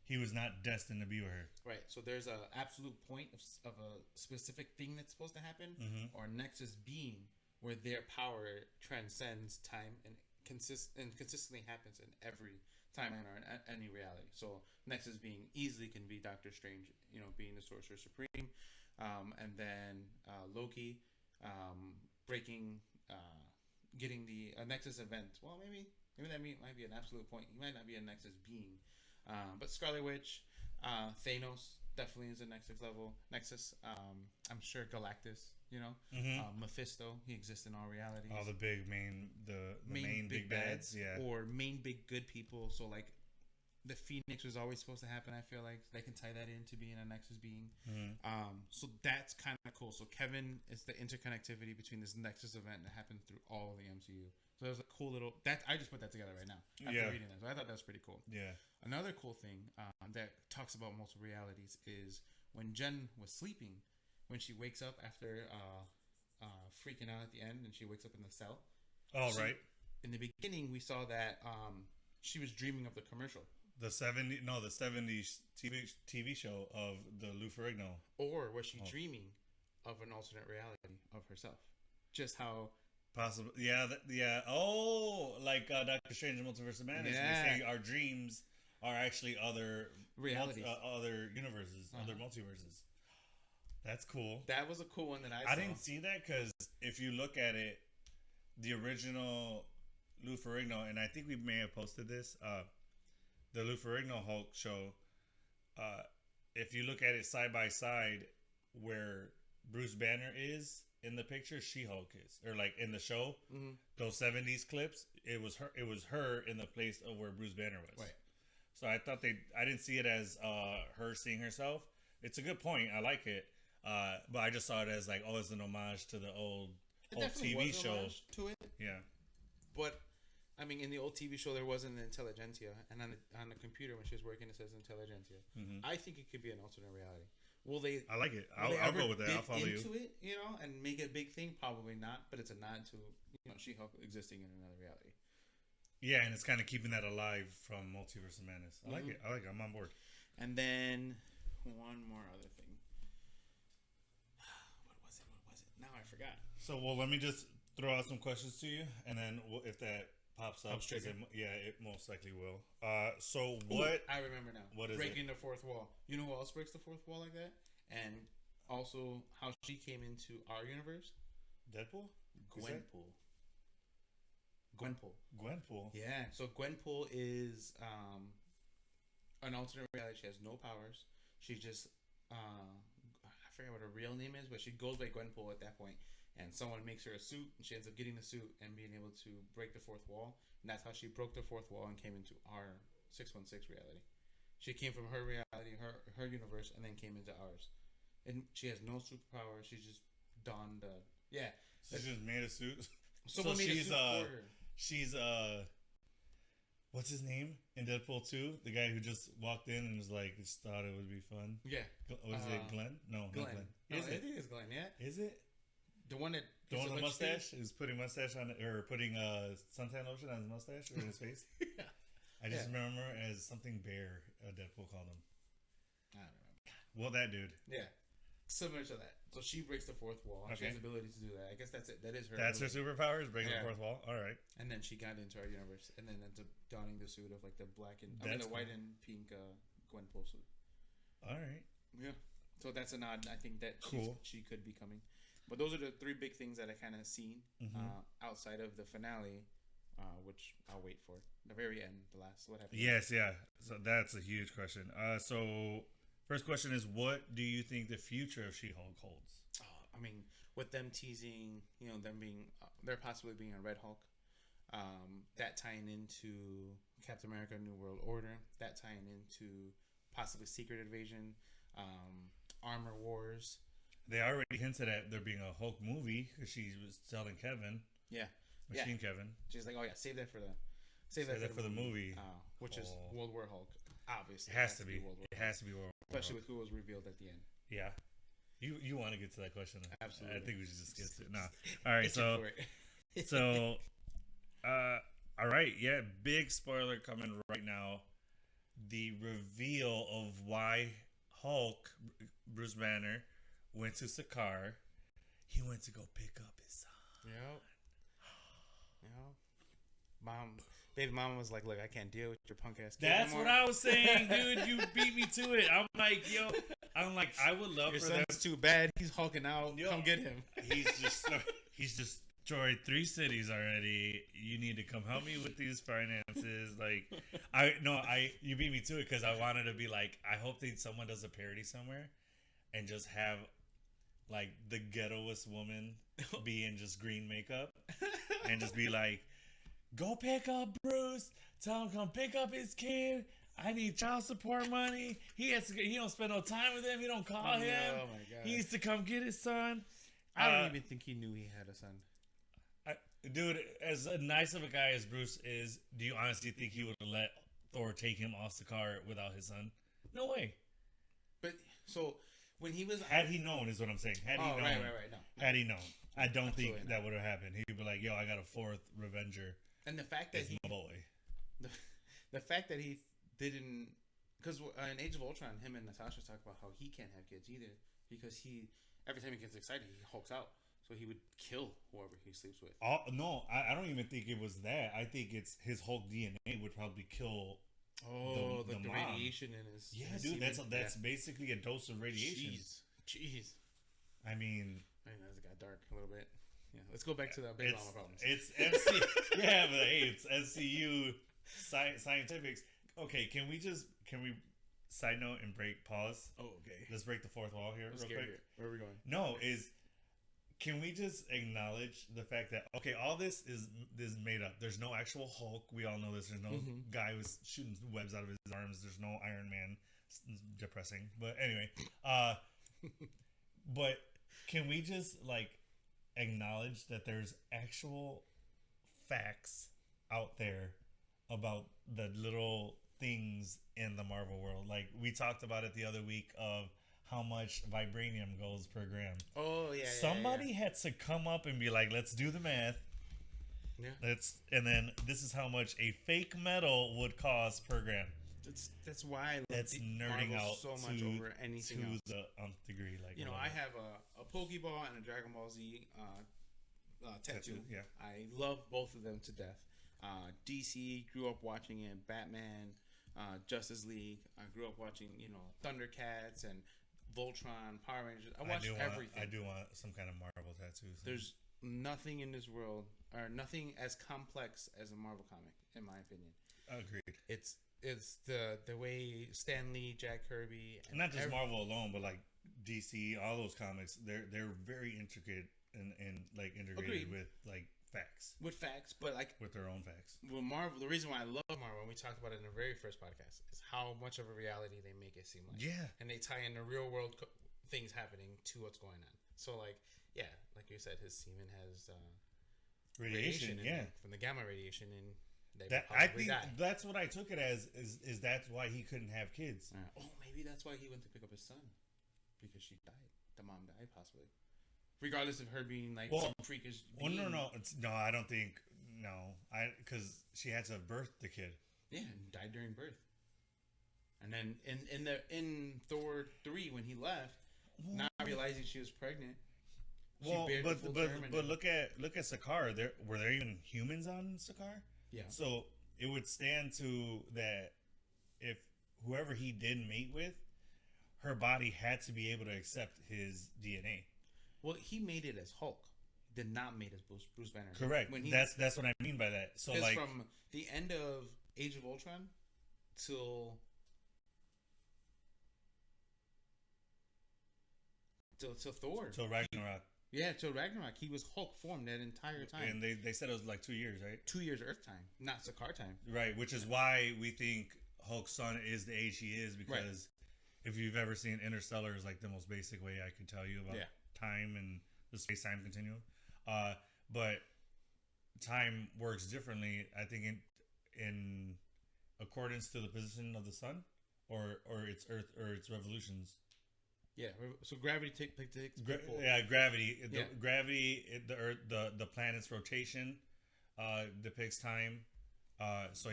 he was not destined to be with her. Right. So there's an absolute point of a specific thing that's supposed to happen, or a nexus being where their power transcends time and consistently happens in every timeline or in any reality. So nexus being easily can be Doctor Strange, being the Sorcerer Supreme, and then Loki breaking, getting the nexus event. Well, maybe that might be an absolute point. He might not be a nexus being, but Scarlet Witch, Thanos definitely is a nexus. I'm sure Galactus. Mephisto, he exists in all realities. All the big main big bads, yeah, or main big good people. So like, the Phoenix was always supposed to happen. I feel like they can tie that into being a Nexus being. So that's kind of cool. So Kevin is the interconnectivity between this Nexus event that happened through all of the MCU. So there's a cool little I just put that together right now after reading that. So I thought that was pretty cool. Yeah. Another cool thing that talks about multiple realities is when Jen was sleeping. When she wakes up after freaking out at the end, and she wakes up in the cell. Oh, right. In the beginning, we saw that she was dreaming of the commercial. The 70s TV show of the Lou Ferrigno. Or was she dreaming of an alternate reality of herself? Just how possible? Yeah, yeah. Oh, like Doctor Strange and Multiverse of Madness. Yeah. They say our dreams are actually other realities, other universes, other multiverses. That's cool. That was a cool one that I saw. I didn't see that because if you look at it, the original Lou Ferrigno, and I think we may have posted this, the Lou Ferrigno Hulk show, if you look at it side by side, where Bruce Banner is in the picture, She-Hulk is, or like in the show, those 70s clips, it was her in the place of where Bruce Banner was. Right. So I thought I didn't see it as her seeing herself. It's a good point. I like it. But I just saw it as like, it's an homage to the old TV show. To it. Yeah. But I mean, in the old TV show, there wasn't an intelligentsia, and on the computer when she was working, it says intelligentsia. I think it could be an alternate reality. Will they? I like it. I'll go with that. I'll follow you into it, and make it a big thing. Probably not, but it's a nod to She-Hulk existing in another reality. Yeah, and it's kind of keeping that alive from Multiverse of Madness. I like it. I'm on board. And then one more other thing. What was it? Now I forgot. So, let me just throw out some questions to you, and then if that pops up. It most likely will. So Ooh, what? I remember now. What is breaking the fourth wall? You know who else breaks the fourth wall like that? And also how she came into our universe? Deadpool. Gwenpool. Gwenpool. Gwenpool. Yeah. So Gwenpool is an alternate reality. She has no powers. She's just I forget what her real name is, but she goes by Gwenpool at that point. And someone makes her a suit, and she ends up getting the suit and being able to break the fourth wall. And that's how she broke the fourth wall and came into our 616 reality. She came from her reality, her universe, and then came into ours. And she has no superpowers. She's just donned She just made a suit. Someone made a suit for her. She's what's his name in Deadpool 2? The guy who just walked in and was like, just thought it would be fun. Yeah. Was it Glenn? No, Glenn. not Glenn. I think it's Glenn, yeah. Is it? The one with the mustache is putting mustache on it, or putting suntan lotion on his mustache or his face. Yeah. I just remember as something bear. Deadpool called him. I don't remember. Well, that dude. Yeah, similar to that. So she breaks the fourth wall. She has the ability to do that. I guess that's it. That is her. That's ability. Her superpower is breaking the fourth wall. All right. And then she got into our universe, and then ends up donning the suit of like the black and the white and pink Gwenpool suit. All right. Yeah. So that's a nod. I think that she could be coming. But those are the three big things that I kind of seen outside of the finale, which I'll wait for. The very end, the last. What happened? Yes, yeah. So that's a huge question. So first question is, what do you think the future of She-Hulk holds? I mean, with them teasing, them being, they're possibly being a Red Hulk. That tying into Captain America: New World Order. That tying into possibly Secret Invasion, Armor Wars. They already hinted at there being a Hulk movie because she was telling Kevin. Yeah. Machine Kevin. She's like, oh yeah, save that for the movie. Which is World War Hulk. Obviously. It has to be. World War It has to be World War Hulk. Especially with who was revealed at the end. Yeah. You want to get to that question? Absolutely. I think we should just get to it. No. All right. All right. Yeah. Big spoiler coming right now. The reveal of why Hulk, Bruce Banner, went to Sakaar. He went to go pick up his son. Yep. Baby mama was like, look, I can't deal with your punk ass kid. That's what I was saying, dude. You beat me to it. I'm like, I would love your for son's them. too bad. He's hulking out. Come get him. He's destroyed 3 cities already. You need to come help me with these finances. You beat me to it because I wanted to be like, I hope someone does a parody somewhere and just have like the ghettoest woman be in just green makeup and just be like, go pick up Bruce. Tell him come pick up his kid. I need child support money. He don't spend no time with him. He don't call him. Oh my god. He needs to come get his son. I don't even think he knew he had a son. Dude, as nice of a guy as Bruce is, do you honestly think he would have let Thor take him off the car without his son? No way. But so when he was, had he known, is what I'm saying. Had he known, right. No. Had he known, I don't think that would have happened. He'd be like, "Yo, I got a 4th Revenger." And the fact that my boy, the fact that he didn't, because in Age of Ultron, him and Natasha talk about how he can't have kids either because every time he gets excited, he hulks out. So he would kill whoever he sleeps with. No, I don't even think it was that. I think it's his Hulk DNA would probably kill. The radiation in his. Yeah, dude, that's basically a dose of radiation. Jeez. I mean, that got dark a little bit. Yeah, let's go back to the big mama problems. It's MC. Yeah, but hey, it's SCU scientifics. Okay, can we side note and pause? Oh, okay. Let's break the fourth wall here real quick. Where are we going? No, can we just acknowledge the fact that, okay, all this is made up. There's no actual Hulk. We all know this. There's no guy who's shooting webs out of his arms. There's no Iron Man. It's depressing. But anyway, but can we just acknowledge that there's actual facts out there about the little things in the Marvel world? Like we talked about it the other week of how much vibranium goes per gram. Oh yeah. Somebody had to come up and be like, let's do the math. Yeah. And then this is how much a fake metal would cost per gram. That's why that's nerding Marvel out so much over anything else. To the nth degree. I have a Pokeball and a Dragon Ball Z tattoo. Yeah. I love both of them to death. DC, grew up watching it. Batman, Justice League. I grew up watching, Thundercats and Voltron, Power Rangers. I watched everything. I do want some kind of Marvel tattoos. There's nothing in this world, or nothing as complex as a Marvel comic, in my opinion. Agreed. It's the way Stan Lee, Jack Kirby, and not just Marvel alone, but like DC, all those comics, they're very intricate and like integrated with like facts. With facts, but like with their own facts. Well, Marvel. The reason why I love Marvel, and we talked about it in the very first podcast, is how much of a reality they make it seem like. Yeah, and they tie in the real world things happening to what's going on. So like, yeah, like you said, his semen has radiation from the gamma radiation, and I think that's what I took it as. Is that's why he couldn't have kids? Oh, maybe that's why he went to pick up his son, because she died. The mom died, possibly. Regardless of her being like some freakish. Well, no, I don't think because she had to have birthed the kid. Yeah, and died during birth. And then in Thor 3 when he left, not realizing she was pregnant. But look at Sakaar. Were there even humans on Sakaar? Yeah. So it would stand to that if whoever he did mate with, her body had to be able to accept his DNA. Well, he made it as Hulk. He did not made as Bruce Banner. Correct. That's what I mean by that. So like from the end of Age of Ultron till Thor. Till Ragnarok. Yeah, till Ragnarok. He was Hulk formed that entire time. And they said it was like 2 years, right? 2 years Earth time, not Sakaar time. Right, which is why we think Hulk's son is the age he is, because if you've ever seen Interstellar, is like the most basic way I could tell you about time and the space-time continuum. But time works differently, I think, in accordance to the position of the sun or its Earth or its revolutions. Yeah, so gravity takes gravity. Gravity, the Earth, the planet's rotation depicts time. So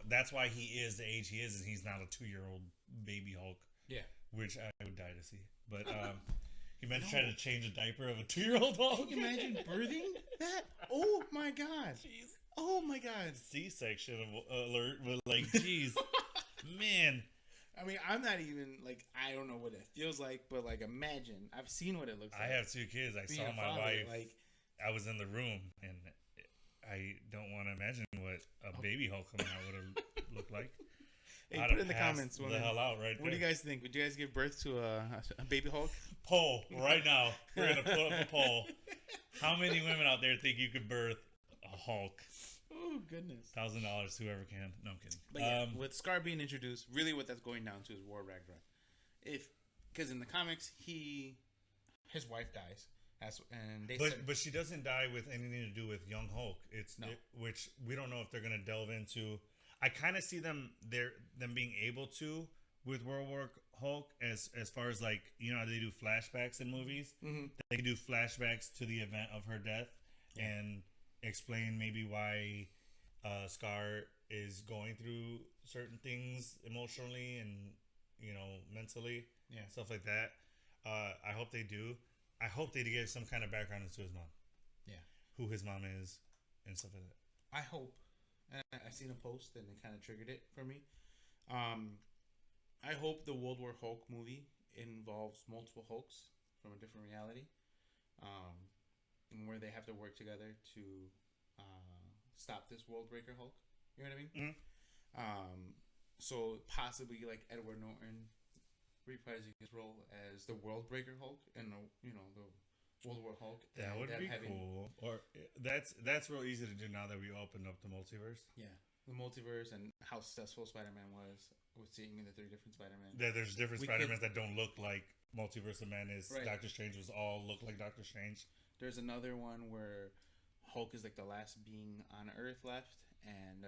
that's why he is the age he is, and he's not a 2-year-old baby Hulk. Yeah, which I would die to see. But he meant to try to change a diaper of a 2-year-old Hulk. Can you imagine birthing that? Oh my god! Jeez. Oh my god! C-section alert! But like, jeez, man. I mean, I'm not even like, I don't know what it feels like, but like, imagine. I've seen what it looks like. I have 2 kids. I saw my wife. Like, I was in the room, and I don't want to imagine what a baby Hulk coming out would have looked like. Hey, put it in the comments. The hell out right what do you guys think? Would you guys give birth to a baby Hulk? Poll right now. We're gonna put up a poll. How many women out there think you could birth a Hulk? Oh goodness! $1,000, whoever can. No, I'm kidding. But yeah, with Scar being introduced, really what that's going down to is War Ragnarok. Because in the comics, his wife dies. But she doesn't die with anything to do with young Hulk. Which we don't know if they're gonna delve into. I kind of see them being able to with World War Hulk as far as like, how they do flashbacks in movies. Mm-hmm. They do flashbacks to the event of her death and explain maybe why Scar is going through certain things emotionally and mentally, stuff like that. I hope they do. I hope they give some kind of background into his mom, who his mom is and stuff like that. I hope. I seen a post and it kind of triggered it for me. I hope the World War Hulk movie involves multiple Hulks from a different reality, and where they have to work together to stop this World Breaker Hulk. You know what I mean? Mm-hmm. So possibly like Edward Norton reprising his role as the World Breaker Hulk and the World War Hulk. That would be cool. Or that's real easy to do now that we opened up the multiverse. Yeah, the multiverse and how successful Spider-Man was with seeing the 3 different Spider-Man. There's different Spider-Mans that don't look like Multiverse of Madness. Right. Doctor Strange was all look like Doctor Strange. There's another one where Hulk is like the last being on Earth left, and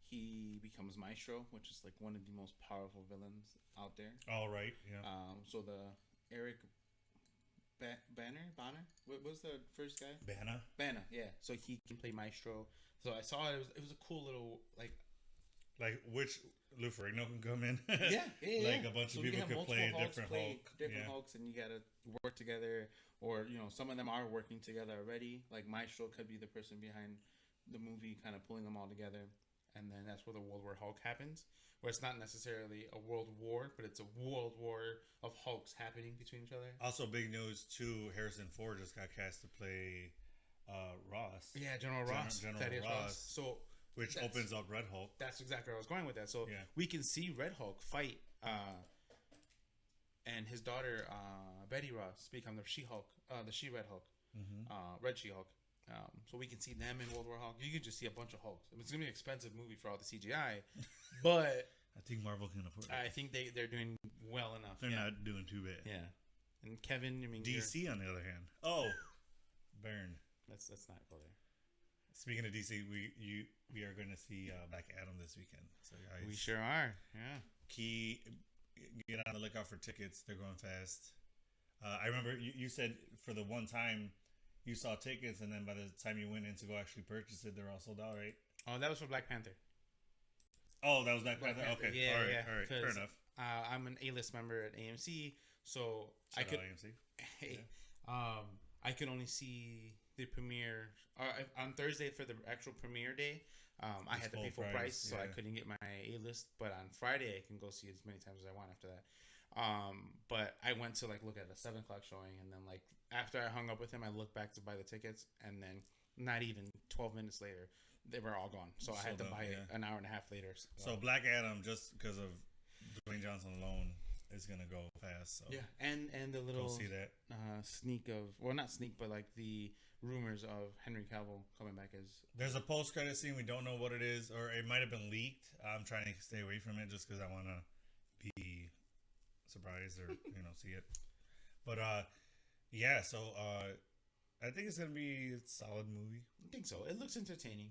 he becomes Maestro, which is like one of the most powerful villains out there. All right, yeah. So the Eric Banner? What was the first guy? Banner, yeah. So he can play Maestro. So I saw it was a cool little like which Lou Ferrigno can come in. Yeah. Like a bunch of people could play different Hulks, and you gotta work together. Or some of them are working together already. Like Maestro could be the person behind the movie kind of pulling them all together, and then that's where the World War Hulk happens, where it's not necessarily a world war, but it's a world war of Hulks happening between each other. Also, big news too. Harrison Ford just got cast to play Ross. Yeah, General Ross. General Ross. So which opens up Red Hulk. That's exactly where I was going with that. So we can see Red Hulk fight, and his daughter Betty Ross become the She-Hulk, the She-Red Hulk, Red She-Hulk. So we can see them in World War Hulk. You can just see a bunch of Hulks. It's gonna be an expensive movie for all the CGI, but I think Marvel can afford it. I think they're doing well enough. They're not doing too bad. Yeah, and Kevin, I mean, DC on the other hand. Burn. Let's not go there. Speaking of DC, we are going to see Black Adam this weekend. So guys, we sure are. Yeah. Get on the lookout for tickets. They're going fast. I remember you said for the one time you saw tickets, and then by the time you went in to go actually purchase it, they're all sold out, right? Oh, that was for Black Panther. Oh, that was Black Panther. Okay, yeah, all right, fair enough. I'm an A-list member at AMC, so I could. AMC. Hey, I could only see the premiere on Thursday for the actual premiere day. I had to pay full price, so I couldn't get my A-list. But on Friday, I can go see it as many times as I want after that. But I went to look at a 7 o'clock showing, and then after I hung up with him, I looked back to buy the tickets, and then not even 12 minutes later, they were all gone. So I had to buy it an hour and a half later. So Black Adam, just because of Dwayne Johnson alone, is gonna go fast. So yeah, and the little see that sneak of not sneak, but the rumors of Henry Cavill coming back as. There's a post-credit scene. We don't know what it is, or it might have been leaked. I'm trying to stay away from it just because I want to be surprised or see it. But so I think it's gonna be a solid movie. I think so. It looks entertaining.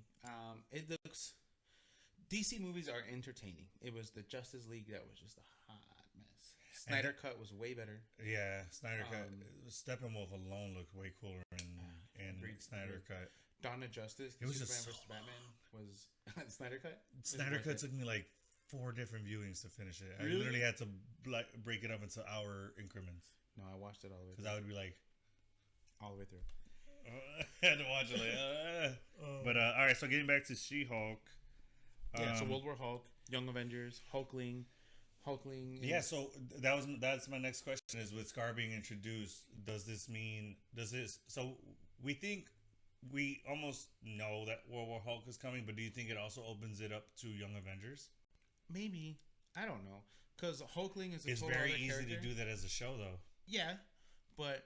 DC movies are entertaining. It was the Justice League that was just a hot mess. Snyder Cut was way better. Yeah, Snyder Cut. Steppenwolf alone looked way cooler in Snyder Cut. Dawn of Justice, it was Superman just vs. Batman was Snyder Cut. Snyder Cut took me 4 different viewings to finish it. Really? I literally had to break it up into hour increments. No, I watched it all the way. Because I would be all the way through. I had to watch it But all right, so getting back to She-Hulk. So World War Hulk, Young Avengers, Hulkling. Yeah, so that's my next question is with Scar being introduced, so we almost know that World War Hulk is coming, but do you think it also opens it up to Young Avengers? Maybe. I don't know. Because Hulkling is it's very easy to do that as a show, though. Yeah, but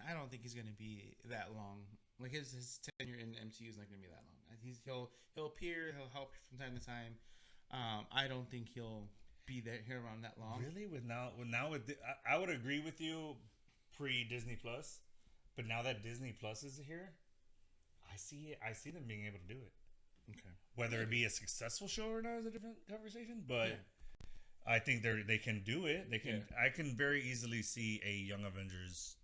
I don't think he's going to be that long. His tenure in MCU is not going to be that long. He'll appear, he'll help from time to time. I don't think he'll be here around that long. Really? I would agree with you pre Disney Plus, but now that Disney Plus is here, I see them being able to do it. Okay. Whether it be a successful show or not is a different conversation, but I think they can do it. They can. I can very easily see a Young Avengers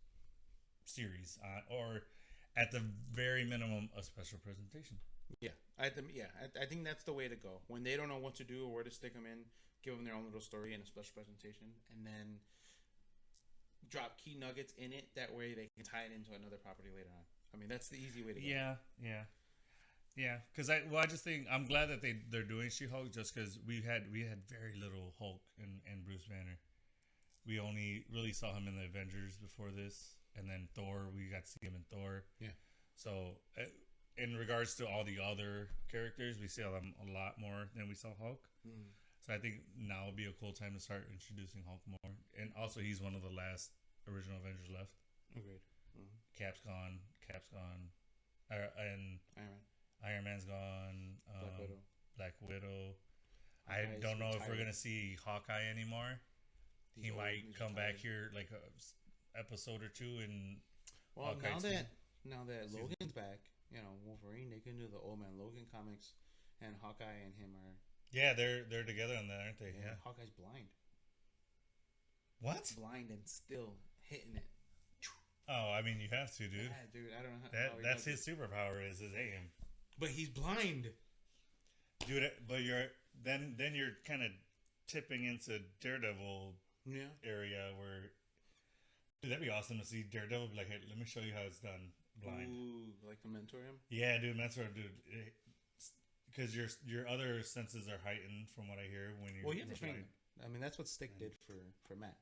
series, or at the very minimum, a special presentation. Yeah, I think that's the way to go. When they don't know what to do or where to stick them in, give them their own little story and a special presentation, and then drop key nuggets in it. That way, they can tie it into another property later on. I mean, that's the easy way to go. Yeah. Because I just think I'm glad that they're doing She-Hulk, just because we had very little Hulk and Bruce Banner. We only really saw him in the Avengers before this, and then Thor. We got to see him in Thor. Yeah. So, in regards to all the other characters, we see them a lot more than we saw Hulk. Mm. So I think now would be a cool time to start introducing Hulk more. And also, he's one of the last original Avengers left. Agreed. Mm-hmm. Cap's gone, and Iron Man's gone. Black Widow. I don't know if we're gonna see Hawkeye anymore. He might come back here like a episode or two. And now that Logan's back, Wolverine, they can do the Old Man Logan comics, and Hawkeye and him are. Yeah, they're together on that, aren't they? Yeah. Hawkeye's blind. What? Blind and still hitting it. Oh, I mean, you have to, dude. Yeah, dude, I don't know how that's his superpower is his aim. But he's blind. Dude, but you're kind of tipping into Daredevil area where, dude, that'd be awesome to see Daredevil be like, hey, let me show you how it's done. blind. Ooh, like to mentor him? Yeah, dude, mentor, dude. Because your other senses are heightened from what I hear when you. Well, you have to train him. I mean, that's what Stick did for Matt.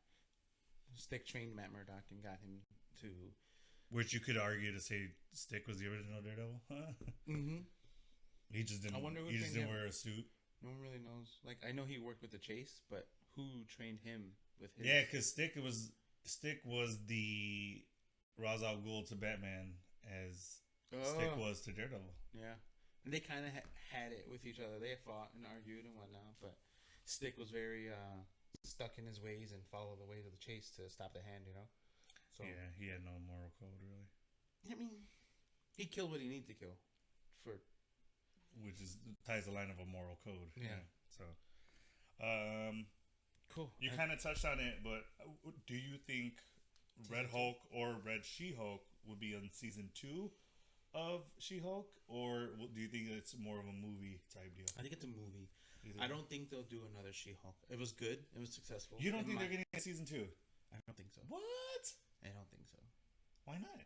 Stick trained Matt Murdock and got him to. Which you could argue to say Stick was the original Daredevil. Mm-hmm. He just didn't. I wonder who he just didn't him. wear a suit. No one really knows. Like, I know he worked with the Chase, but who trained him with his? Yeah, because Stick was the Ra's al Ghul to Batman as Stick was to Daredevil. Yeah, and they kind of had it with each other. They fought and argued and whatnot, but Stick was very stuck in his ways and followed the ways of the Chase to stop the hand. So yeah, he had no moral code really. I mean, he killed what he needed to kill, which is ties the line of a moral code. Yeah. So, cool. You kind of touched on it, but do you think Red Hulk or Red She-Hulk would be on season 2 of She-Hulk, or do you think it's more of a movie type deal? I think it's a movie. I don't think they'll do another She-Hulk. It was good. It was successful. You don't think they're getting a season 2? I don't think so. What? I don't think so. Why not?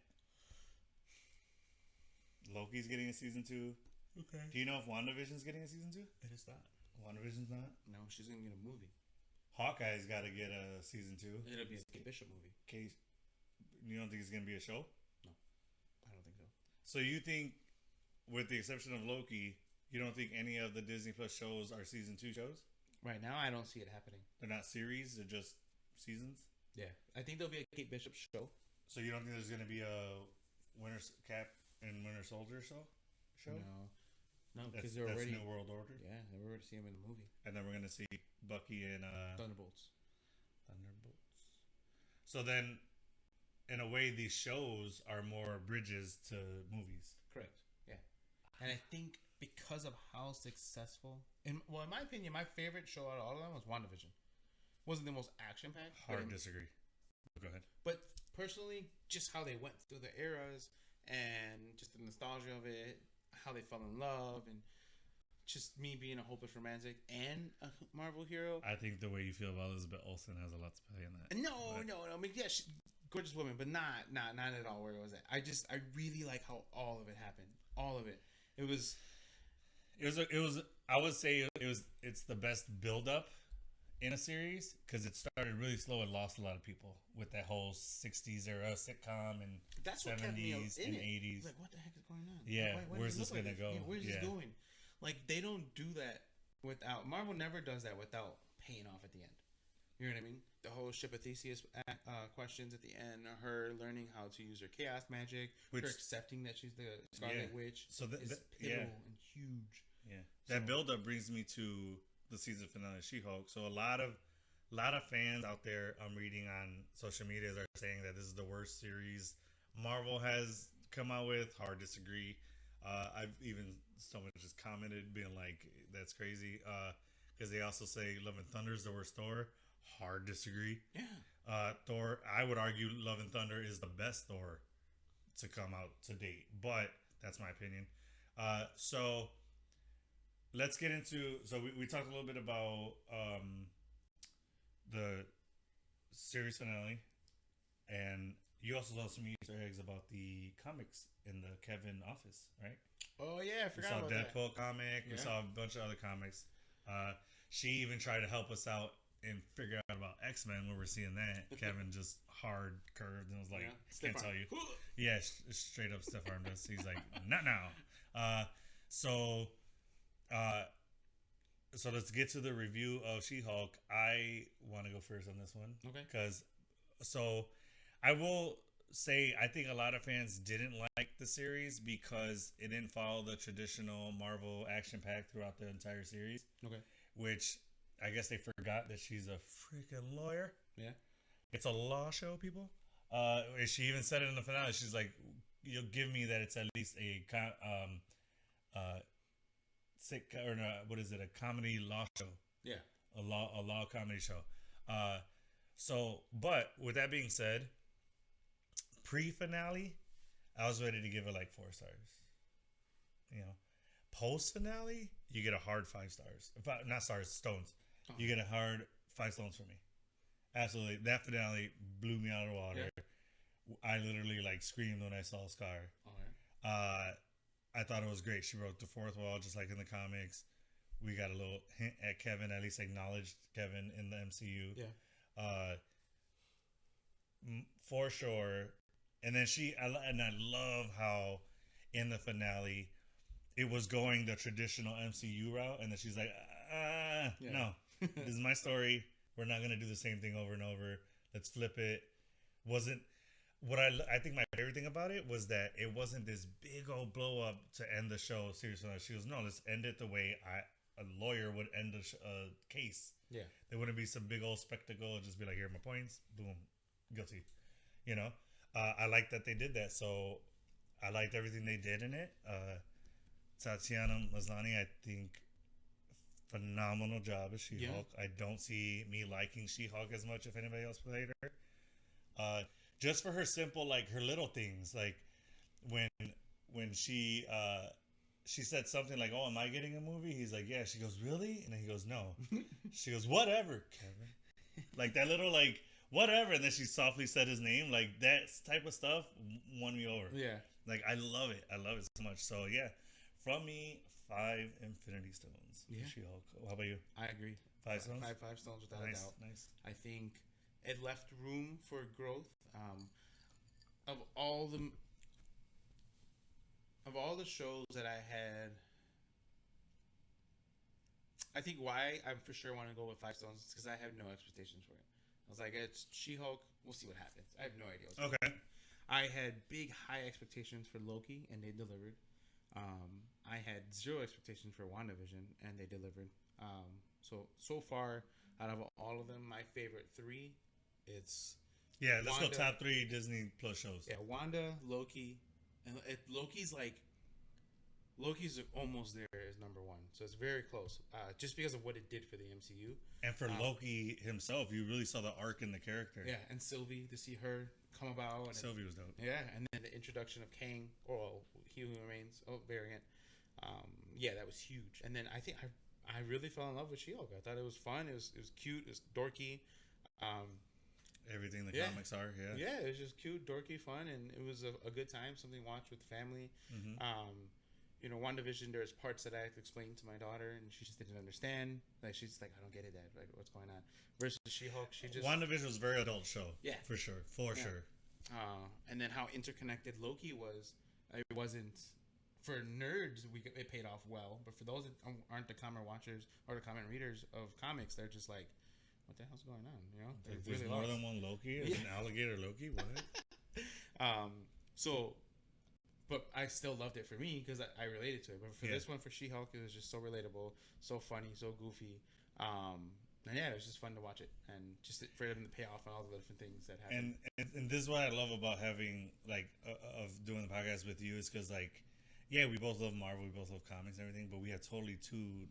Loki's getting a season 2. Okay. Do you know if WandaVision's getting a season 2? It is not. WandaVision's not? No, she's going to get a movie. Hawkeye's got to get a season 2. It'll be a Kate Bishop movie. You don't think it's going to be a show? No. I don't think so. So you think, with the exception of Loki, you don't think any of the Disney Plus shows are season 2 shows? Right now, I don't see it happening. They're not series, they're just seasons? Yeah. I think there'll be a Kate Bishop show. So you don't think there's going to be a Cap and Winter Soldier show? No, because they're already New World Order. Yeah, we're already seeing him in the movie. And then we're gonna see Bucky and Thunderbolts. So then, in a way, these shows are more bridges to movies. Correct. Yeah, and I think because of how successful, in my opinion, my favorite show out of all of them was WandaVision. Wasn't the most action packed. Hard disagree. Go ahead. But personally, just how they went through the eras and just the nostalgia of it. How they fell in love, and just me being a hopeless romantic and a Marvel hero. I think the way you feel about Elizabeth Olsen has a lot to play in that. No. I mean, yeah, she's a gorgeous woman, but not at all where it was at. I really like how all of it happened. All of it. It was. I would say it's the best build up in a series because it started really slow and lost a lot of people with that whole 60s era sitcom and that's 70s and 80s. Like, what the heck is going on? Yeah, why where's this gonna go? Yeah, where's this going? Like, they don't do that without Marvel. Never does that without paying off at the end. You know what I mean? The whole ship of Theseus questions at the end, her learning how to use her chaos magic, her accepting that she's the Scarlet Witch, is pivotal and huge. Yeah, that build up brings me to the season finale of She-Hulk. So a lot of fans out there I'm reading on social media are saying that this is the worst series Marvel has come out with. Hard disagree. I've even someone just commented being like, that's crazy, because they also say Love and Thunder is the worst Thor. Hard disagree. Yeah. Thor, I would argue Love and Thunder is the best Thor to come out to date, but that's my opinion. So let's get into. So we talked a little bit about the series finale, and you also saw some Easter eggs about the comics in the Kevin office, right? Oh yeah, I forgot about that. We saw Deadpool comic. Yeah. We saw a bunch of other comics. She even tried to help us out and figure out about X-Men when we're seeing that. Kevin just hard curved and was like, can't tell you. Yeah, straight up stiff armed us. He's like, not now. So let's get to the review of She-Hulk. I want to go first on this one. Okay. So I will say I think a lot of fans didn't like the series because it didn't follow the traditional Marvel action pack throughout the entire series. Okay. Which I guess they forgot that she's a freaking lawyer. Yeah. It's a law show, people. She even said it in the finale. She's like, you'll give me that it's at least a a comedy law show. Yeah. A law comedy show. But with that being said, pre-finale, I was ready to give it like 4 stars. You know, post-finale, you get a hard 5 stars. Not stars, stones. Oh. You get a hard 5 stones for me. Absolutely. That finale blew me out of the water. Yeah. I literally like screamed when I saw Scar. I thought it was great. She broke the fourth wall, just like in the comics. We got a little hint at Kevin, at least acknowledged Kevin in the MCU. Yeah. Uh, for sure. And then I love how in the finale it was going the traditional MCU route, and then she's like, no, this is my story. We're not gonna do the same thing over and over. Let's flip it. Wasn't what I think my favorite thing about it was that it wasn't this big old blow up to end the show. Seriously, she goes, no, let's end it the way a lawyer would end a case. Yeah, there wouldn't be some big old spectacle. It'd just be like, here are my points. Boom, guilty. You know, I like that they did that. So I liked everything they did in it. Tatiana Maslany, I think, phenomenal job as She-Hulk. Yeah. I don't see me liking She-Hulk as much if anybody else played her. Just for her simple, like her little things, like when she said something like, "Oh, am I getting a movie?" He's like, "Yeah." She goes, "Really?" And then he goes, "No." She goes, "Whatever, Kevin." Like that little like whatever, and then she softly said his name. Like that type of stuff won me over. Yeah. Like I love it. I love it so much. So yeah, from me, 5 Infinity Stones. Yeah. She-Hulk. How about you? I agree. 5 stones. 5 stones without a doubt. Nice. I think it left room for growth. Of all the shows that I had, I think why I for sure want to go with 5 stones is because I have no expectations for it. I was like, it's She-Hulk. We'll see what happens. I have no idea. Okay. I had big, high expectations for Loki, and they delivered. I had 0 expectations for WandaVision, and they delivered. So far, out of all of them, my favorite 3, it's let's Wanda, go top 3 Disney Plus shows. Yeah, Wanda, Loki, and Loki's almost there as number 1, so it's very close. Just because of what it did for the MCU, and for Loki himself, you really saw the arc in the character. Yeah, and Sylvie, to see her come about. And Sylvie was dope. Yeah, and then the introduction of Kang, or He Who Remains, variant. That was huge. And then I think I really fell in love with She-Hulk. I thought it was fun. It was cute. It was dorky. Everything the comics are. Yeah, it was just cute, dorky, fun, and it was a good time. Something to watch with the family. Mm-hmm. WandaVision, there's parts that I had to explain to my daughter, and she just didn't understand. Like, she's like, I don't get it, Dad. Like, what's going on? Versus She-Hulk, WandaVision was a very adult show. Yeah. For sure. And then how interconnected Loki was. It wasn't... For nerds, it paid off well. But for those that aren't the comic watchers or the comic readers of comics, they're just like, what the hell's going on? You know? There's really more than one Loki? There's an alligator Loki? What? But I still loved it for me because I related to it. But for this one, for She-Hulk, it was just so relatable, so funny, so goofy. And it was just fun to watch it. And just for them to pay off on all the different things that happened. And this is what I love about having, of doing the podcast with you is because, we both love Marvel, we both love comics and everything, but we have totally two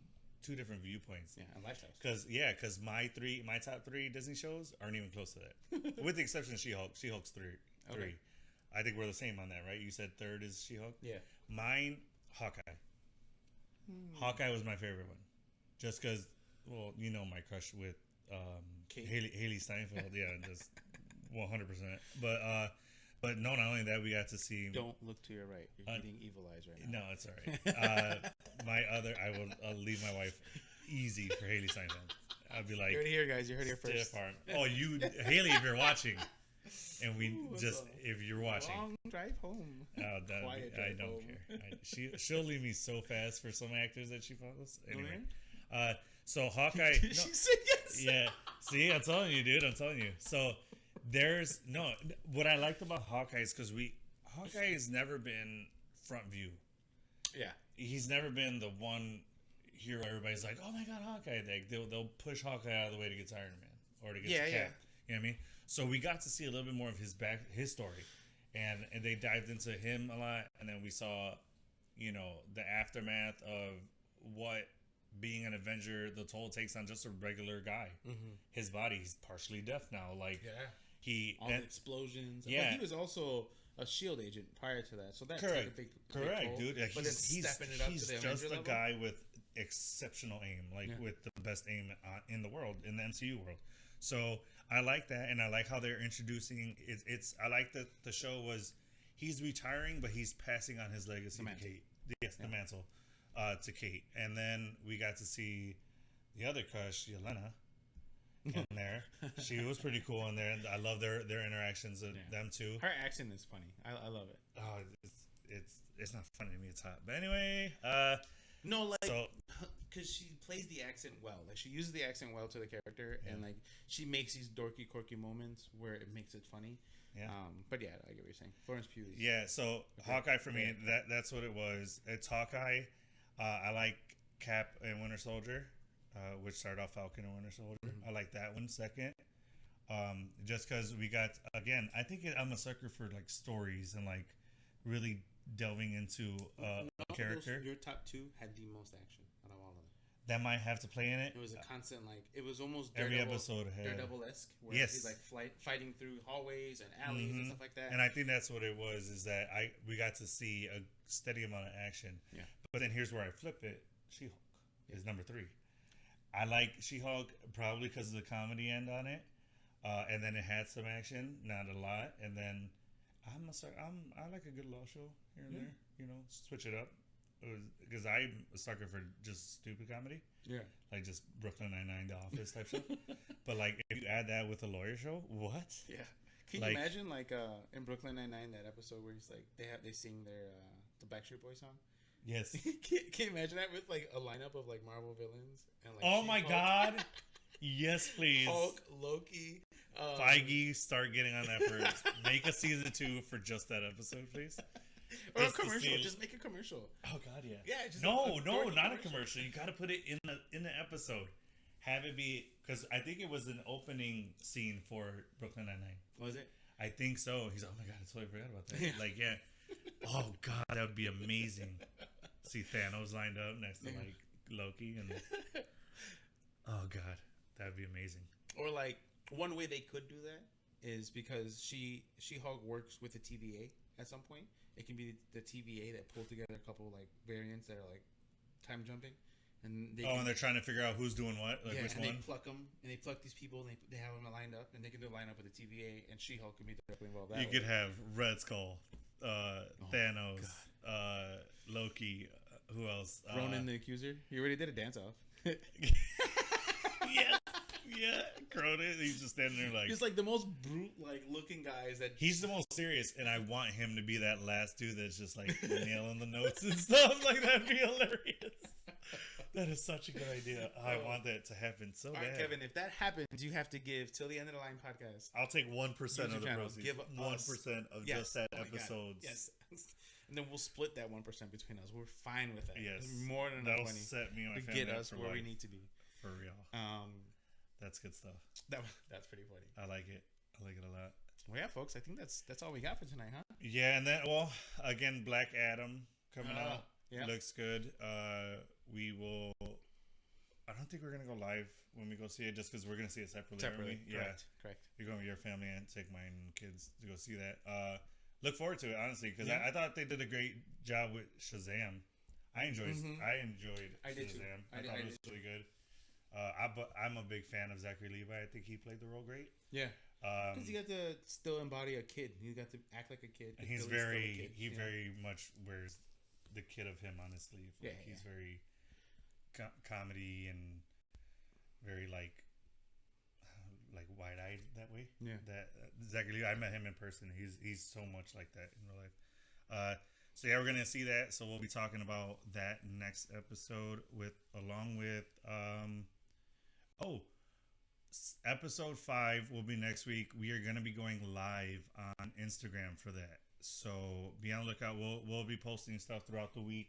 different viewpoints. Yeah, and lifestyles. Because my top 3 Disney shows aren't even close to that. With the exception of She-Hulk. She-Hulk's 3. Okay. I think we're the same on that, right? You said 3rd is She-Hulk? Yeah. Mine, Hawkeye. Hawkeye was my favorite one. Just because, well, you know my crush with Haley Steinfeld. Yeah, just 100%. But no, not only that, we got to see... Don't look to your right. You're getting evil eyes right now. No, it's all right. I'll leave my wife easy for Haley Steinfeld. I'll be like... You heard it here, guys. You heard it here first. Oh, Haley, if you're watching... And if you're watching, long drive home. I don't care. She'll leave me so fast for some actors that she follows. Anyway, so Hawkeye. She said yes. Yeah. See, I'm telling you, dude. I'm telling you. So there's what I liked about Hawkeye is because Hawkeye has never been front view. Yeah. He's never been the one hero. Everybody's like, oh my god, Hawkeye. They'll push Hawkeye out of the way to get to Iron Man or to get to Cap. Yeah. You know what I mean? So we got to see a little bit more of his story, and they dived into him a lot, and then we saw, the aftermath of what being an Avenger, the toll takes on just a regular guy. Mm-hmm. His body, he's partially deaf now. The explosions. Yeah, but he was also a SHIELD agent prior to that, so that took a big toll. Dude. But he's stepping it up to the Avenger just a level. Guy with exceptional aim, with the best aim in the world, in the MCU world. So I like that, and I like how they're introducing it's I like that the show was he's retiring, but he's passing on his legacy to Kate. Yes, the mantle to Kate. And then we got to see the other crush, Yelena, in there. She was pretty cool in there, and I love their interactions of them too. Her accent is funny. I love it. Oh, it's not funny to me. It's hot. But anyway, no, like, because she plays the accent well. Like, she uses the accent well to the character, and like she makes these dorky, quirky moments where it makes it funny. Yeah. But yeah, I get what you're saying. Florence Pugh. Yeah. So Hawkeye for me, that's what it was. It's Hawkeye. I like Cap and Winter Soldier, which started off Falcon and Winter Soldier. I like that one second. Just because we got, again, I think I'm a sucker for like stories and like really delving into a character. Your top two had the most action out of all of them. That might have to play in it. It was a constant, like, it was almost every episode had Daredevil-esque, where he's like fighting through hallways and alleys and stuff like that. And I think that's what it was, is that we got to see a steady amount of action. Yeah. But then here's where I flip it. She-Hulk is number 3. I like She-Hulk probably because of the comedy end on it. And then it had some action, not a lot. And then I like a good law show here and there. You know, switch it up. Because I'm a sucker for just stupid comedy. Yeah. Like just Brooklyn Nine-Nine, The Office type stuff. But like if you add that with a lawyer show, what? Yeah. Can you imagine like in Brooklyn Nine-Nine, that episode where he's like they sing their the Backstreet Boys song? Yes. Can you imagine that with like a lineup of like Marvel villains and like oh my God. Yes, please. Hulk, Loki, Feige, start getting on that first. Make a season 2 for just that episode, please. Or a commercial. Just make a commercial. Oh God, yeah. Yeah. Just no, not a commercial. You got to put it in the episode. Have it be, because I think it was an opening scene for Brooklyn Nine-Nine. Was it? I think so. He's oh my God, I totally forgot about that. Yeah. Like oh God, that would be amazing. See Thanos lined up next to like Loki and oh God, that would be amazing. Or like one way they could do that is because She-Hulk works with the TVA at some point. It can be the TVA that pulled together a couple like variants that are like time jumping, and and they're trying to figure out who's doing what, like which and one. They pluck them, and they pluck these people, and they have them lined up, and they can do a lineup with the TVA, and She-Hulk can be directly involved. You could have Red Skull, Thanos, Loki. Who else? Ronan the Accuser. He already did a dance off. Yeah, Cronin. He's just standing there like he's like the most brute like looking guys that he's the most serious, and I want him to be that last dude that's just like nailing the notes and stuff. Like that'd be hilarious. That is such a good idea. I want that to happen so bad. All right, Kevin, if that happens, you have to give Till the End of the Line podcast. I'll take 1% of the proceeds. Give 1% of just that episodes. Yes. And then we'll split that 1% between us. We're fine with that. Yes. More than enough money set me and my family get us where we need to be. For real. That's good stuff. That's pretty funny. I like it. I like it a lot. Well, yeah, folks. I think that's all we got for tonight, huh? Yeah, and then again, Black Adam coming out. Yeah. Looks good. We will. I don't think we're gonna go live when we go see it, just because we're gonna see it separately. Correct. You're going with your family and take mine and kids to go see that. Look forward to it, honestly, because I thought they did a great job with Shazam. I enjoyed Shazam. I thought it was really good. I'm a big fan of Zachary Levi. I think he played the role great. Yeah. Because he got to still embody a kid. He got to act like a kid. He's very much wears the kid of him on his sleeve. He's very comedy and very like wide-eyed that way. Yeah. That Zachary Levi, I met him in person. He's so much like that in real life. So yeah, we're gonna see that. So we'll be talking about that next episode along with episode 5 will be next week. We are gonna be going live on Instagram for that. So be on the lookout. We'll be posting stuff throughout the week.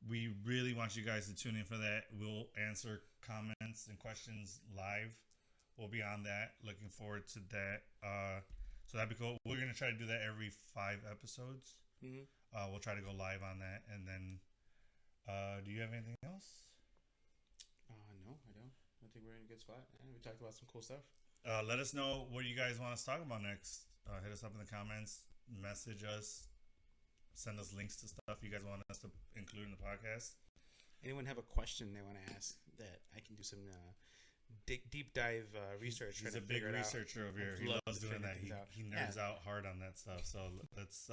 We really want you guys to tune in for that. We'll answer comments and questions live. We'll be on that. Looking forward to that. So that'd be cool. We're gonna try to do that every 5 episodes. Mm-hmm. We'll try to go live on that. And then, do you have anything else? No, I don't. I think we're in a good spot. We talked about some cool stuff. Let us know what you guys want us to talk about next. Hit us up in the comments. Message us. Send us links to stuff you guys want us to include in the podcast. Anyone have a question they want to ask that I can do some deep dive research. He's a big researcher over here. He loves doing that. He nerds out hard on that stuff. So let's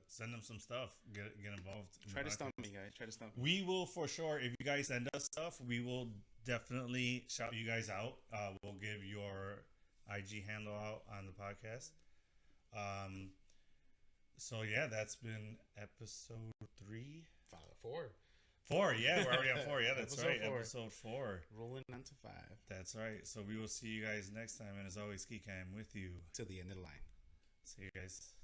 send him some stuff. Get involved. Try to stump me, guys. Try to stump me. We will for sure. If you guys send us stuff, we will definitely shout you guys out. We'll give your IG handle out on the podcast. So yeah, that's been episode 3. 4. 4, yeah, we're already on 4. Yeah, that's Episode right. 4. Episode 4. Rolling on to 5. That's right. So we will see you guys next time. And as always, Kika, I'm with you. Till the end of the line. See you guys.